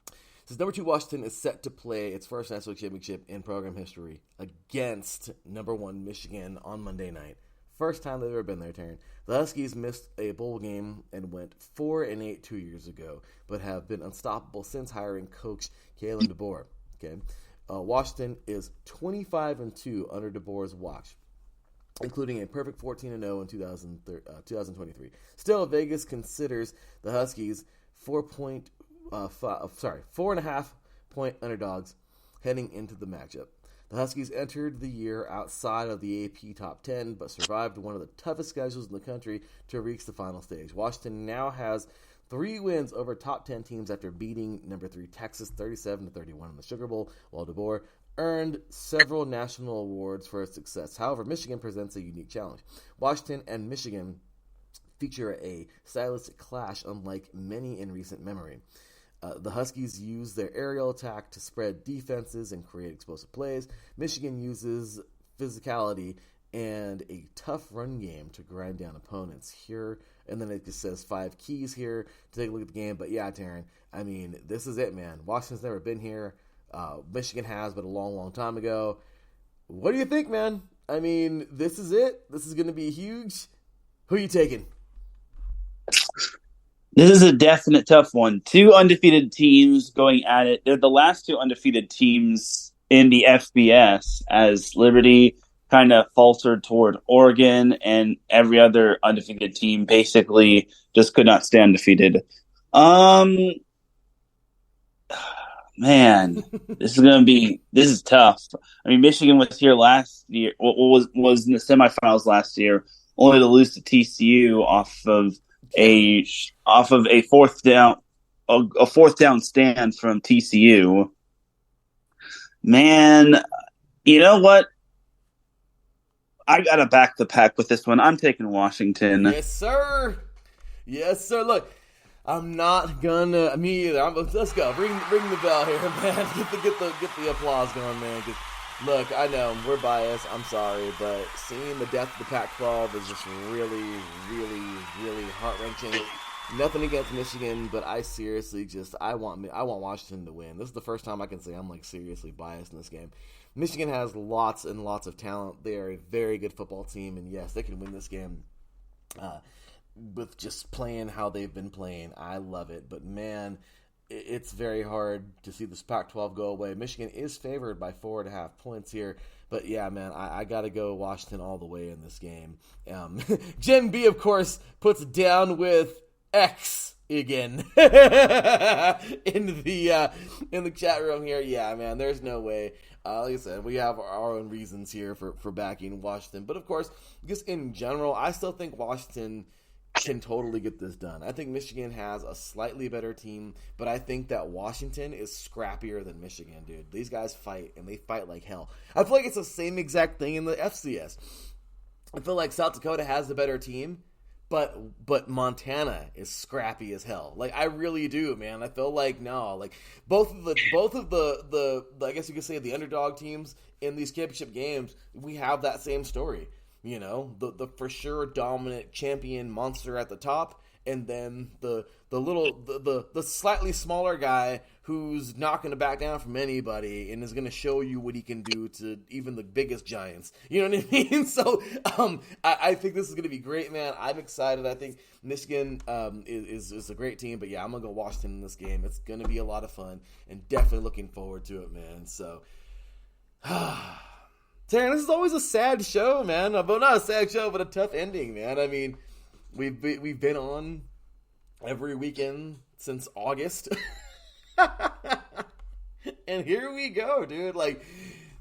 It says number 2 Washington is set to play its first national championship in program history against number 1 Michigan on Monday night. First time they've ever been there, Teran. The Huskies missed a bowl game and went 4-8 2 years ago, but have been unstoppable since hiring coach Kalen DeBoer. Okay, Washington is 25-2 under DeBoer's watch, including a perfect 14-0 in 2023. Still, Vegas considers the Huskies 4.5 point underdogs heading into the matchup. The Huskies entered the year outside of the AP top 10, but survived one of the toughest schedules in the country to reach the final stage. Washington now has 3 wins over top 10 teams after beating number 3 Texas 37-31 in the Sugar Bowl, while DeBoer earned several national awards for its success. However, Michigan presents a unique challenge. Washington and Michigan feature a stylistic clash unlike many in recent memory. The Huskies use their aerial attack to spread defenses and create explosive plays. Michigan uses physicality and a tough run game to grind down opponents. Here, and then it just says 5 keys here to take a look at the game. But yeah, Teran, I mean, this is it, man. Washington's never been here. Michigan has, but a long, long time ago. What do you think, man? I mean, this is it. This is going to be huge. Who are you taking? This is a definite tough one. 2 undefeated teams going at it. They're the last 2 undefeated teams in the FBS, as Liberty kind of faltered toward Oregon, and every other undefeated team basically just could not stay undefeated. Man, this is tough. I mean, Michigan was here last year. Was in the semifinals last year, only to lose to TCU off of a fourth down stand from TCU. Man, you know what? I gotta back the pack with this one. I'm taking Washington. Yes, sir. Yes, sir. Look, I'm not gonna. Me either. Let's go. Ring the bell here, man. Get the applause going, man. Look, I know we're biased. I'm sorry, but seeing the death of the Pac-12 is just really, really, really heart-wrenching. Nothing against Michigan, but I seriously I want Washington to win. This is the first time I can say I'm like seriously biased in this game. Michigan has lots and lots of talent. They are a very good football team, and yes, they can win this game with just playing how they've been playing. I love it, but man, it's very hard to see this Pac-12 go away. Michigan is favored by 4.5 points here, but yeah, man, I got to go Washington all the way in this game. Gen B, of course, puts down with X again in the chat room here. Yeah, man, there's no way. Like I said, we have our own reasons here for backing Washington, but of course, just in general, I still think Washington can totally get this done. I think Michigan has a slightly better team, but I think that Washington is scrappier than Michigan, dude. These guys fight, and they fight like hell. I feel like it's the same exact thing in the FCS. I feel like South Dakota has the better team, But Montana is scrappy as hell. Like, I really do, man. I feel like both of the I guess you could say the underdog teams in these championship games, we have that same story. You know, the for sure dominant champion monster at the top, and then the slightly smaller guy who's not going to back down from anybody and is going to show you what he can do to even the biggest giants. You know what I mean? So I think this is going to be great, man. I'm excited. I think Michigan is a great team. But, yeah, I'm going to go Washington in this game. It's going to be a lot of fun and definitely looking forward to it, man. So, Teran, this is always a sad show, man. But not a sad show, but a tough ending, man. I mean, we've been on every weekend since August. And here we go, dude. Like,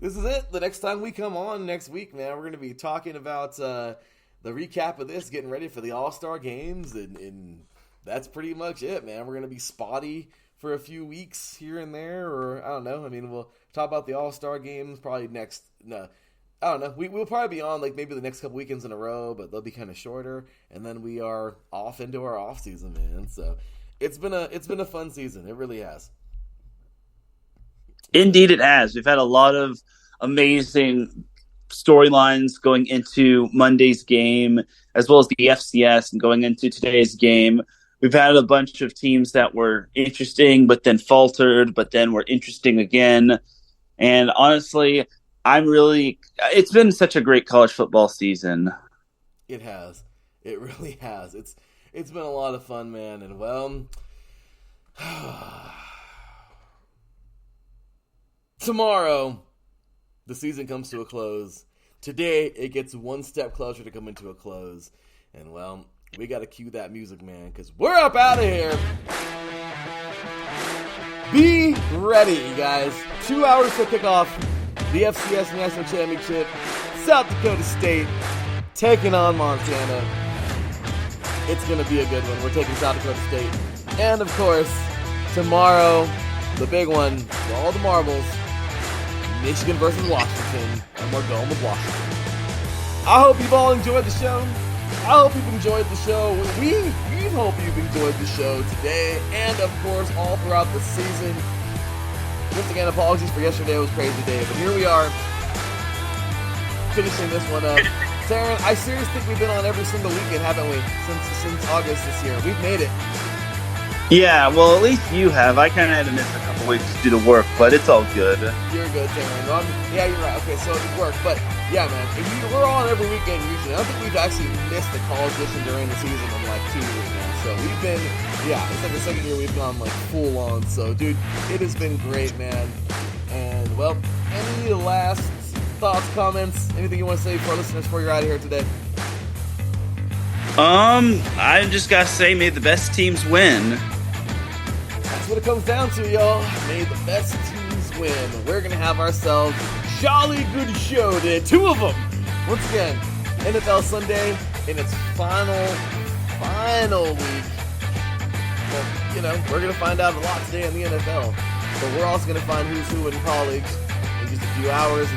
this is it. The next time we come on next week, man, we're going to be talking about the recap of this, getting ready for the All-Star games, and that's pretty much it, man. We're going to be spotty for a few weeks here and there, or I don't know. I mean, we'll talk about the All-Star games probably next. No, I don't know. We'll probably be on like maybe the next couple weekends in a row, but they'll be kind of shorter, and then we are off into our off season, man. So it's been a fun season. It really has. Indeed, it has. We've had a lot of amazing storylines going into Monday's game, as well as the FCS, and going into today's game. We've had a bunch of teams that were interesting, but then faltered, but then were interesting again. And honestly, it's been such a great college football season. It has. It really has. It's been a lot of fun, man. And well, tomorrow, the season comes to a close. Today, it gets one step closer to coming to a close. And well, we got to cue that music, man, because we're up out of here. Be ready, you guys. 2 hours to kick off the FCS National Championship. South Dakota State taking on Montana. It's going to be a good one. We're taking South Dakota State. And, of course, tomorrow, the big one, for all the marbles, Michigan versus Washington. And we're going with Washington. I hope you've all enjoyed the show. I hope you've enjoyed the show. We hope you've enjoyed the show today. And, of course, all throughout the season. Once again, apologies for yesterday. It was a crazy day. But here we are, finishing this one up. Teran, I seriously think we've been on every single weekend, haven't we? Since August this year. We've made it. Yeah, well, at least you have. I kind of had to miss a couple weeks to do the work, but it's all good. You're good, Teran. Well, yeah, you're right. Okay, so it worked. But, yeah, man, we're on every weekend usually. I don't think we've actually missed the college edition during the season in like 2 years now. So we've been, it's like the second year we've gone like full on. So, dude, it has been great, man. And, well, any last thoughts, comments, anything you want to say for our listeners before you're out of here today? I just gotta say, may the best teams win. That's what it comes down to, y'all. May the best teams win. We're gonna have ourselves a jolly good show today. 2 of them. Once again, NFL Sunday in its final week. Well, we're gonna find out a lot today in the NFL, but we're also gonna find who's who in college in just a few hours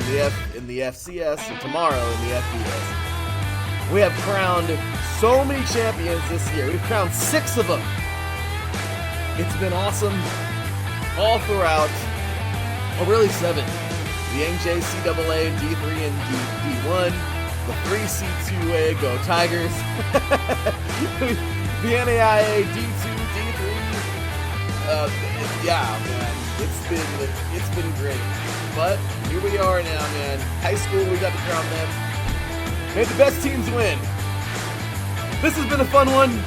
in the FCS and tomorrow in the FBS. We have crowned so many champions this year. We've crowned 6 of them. It's been awesome all throughout. Oh, really 7. The NJCAA, D3 and D1. The 3C2A, go Tigers. The NAIA, D2, D3. Yeah, man. It's been great. But here we are now, man. High school, we got to crown them. May the best teams win. This has been a fun one.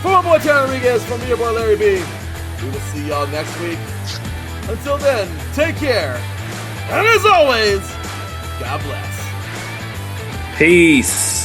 For my boy Teran Rodriguez, from your boy Larry B. We will see y'all next week. Until then, take care. And as always, God bless. Peace.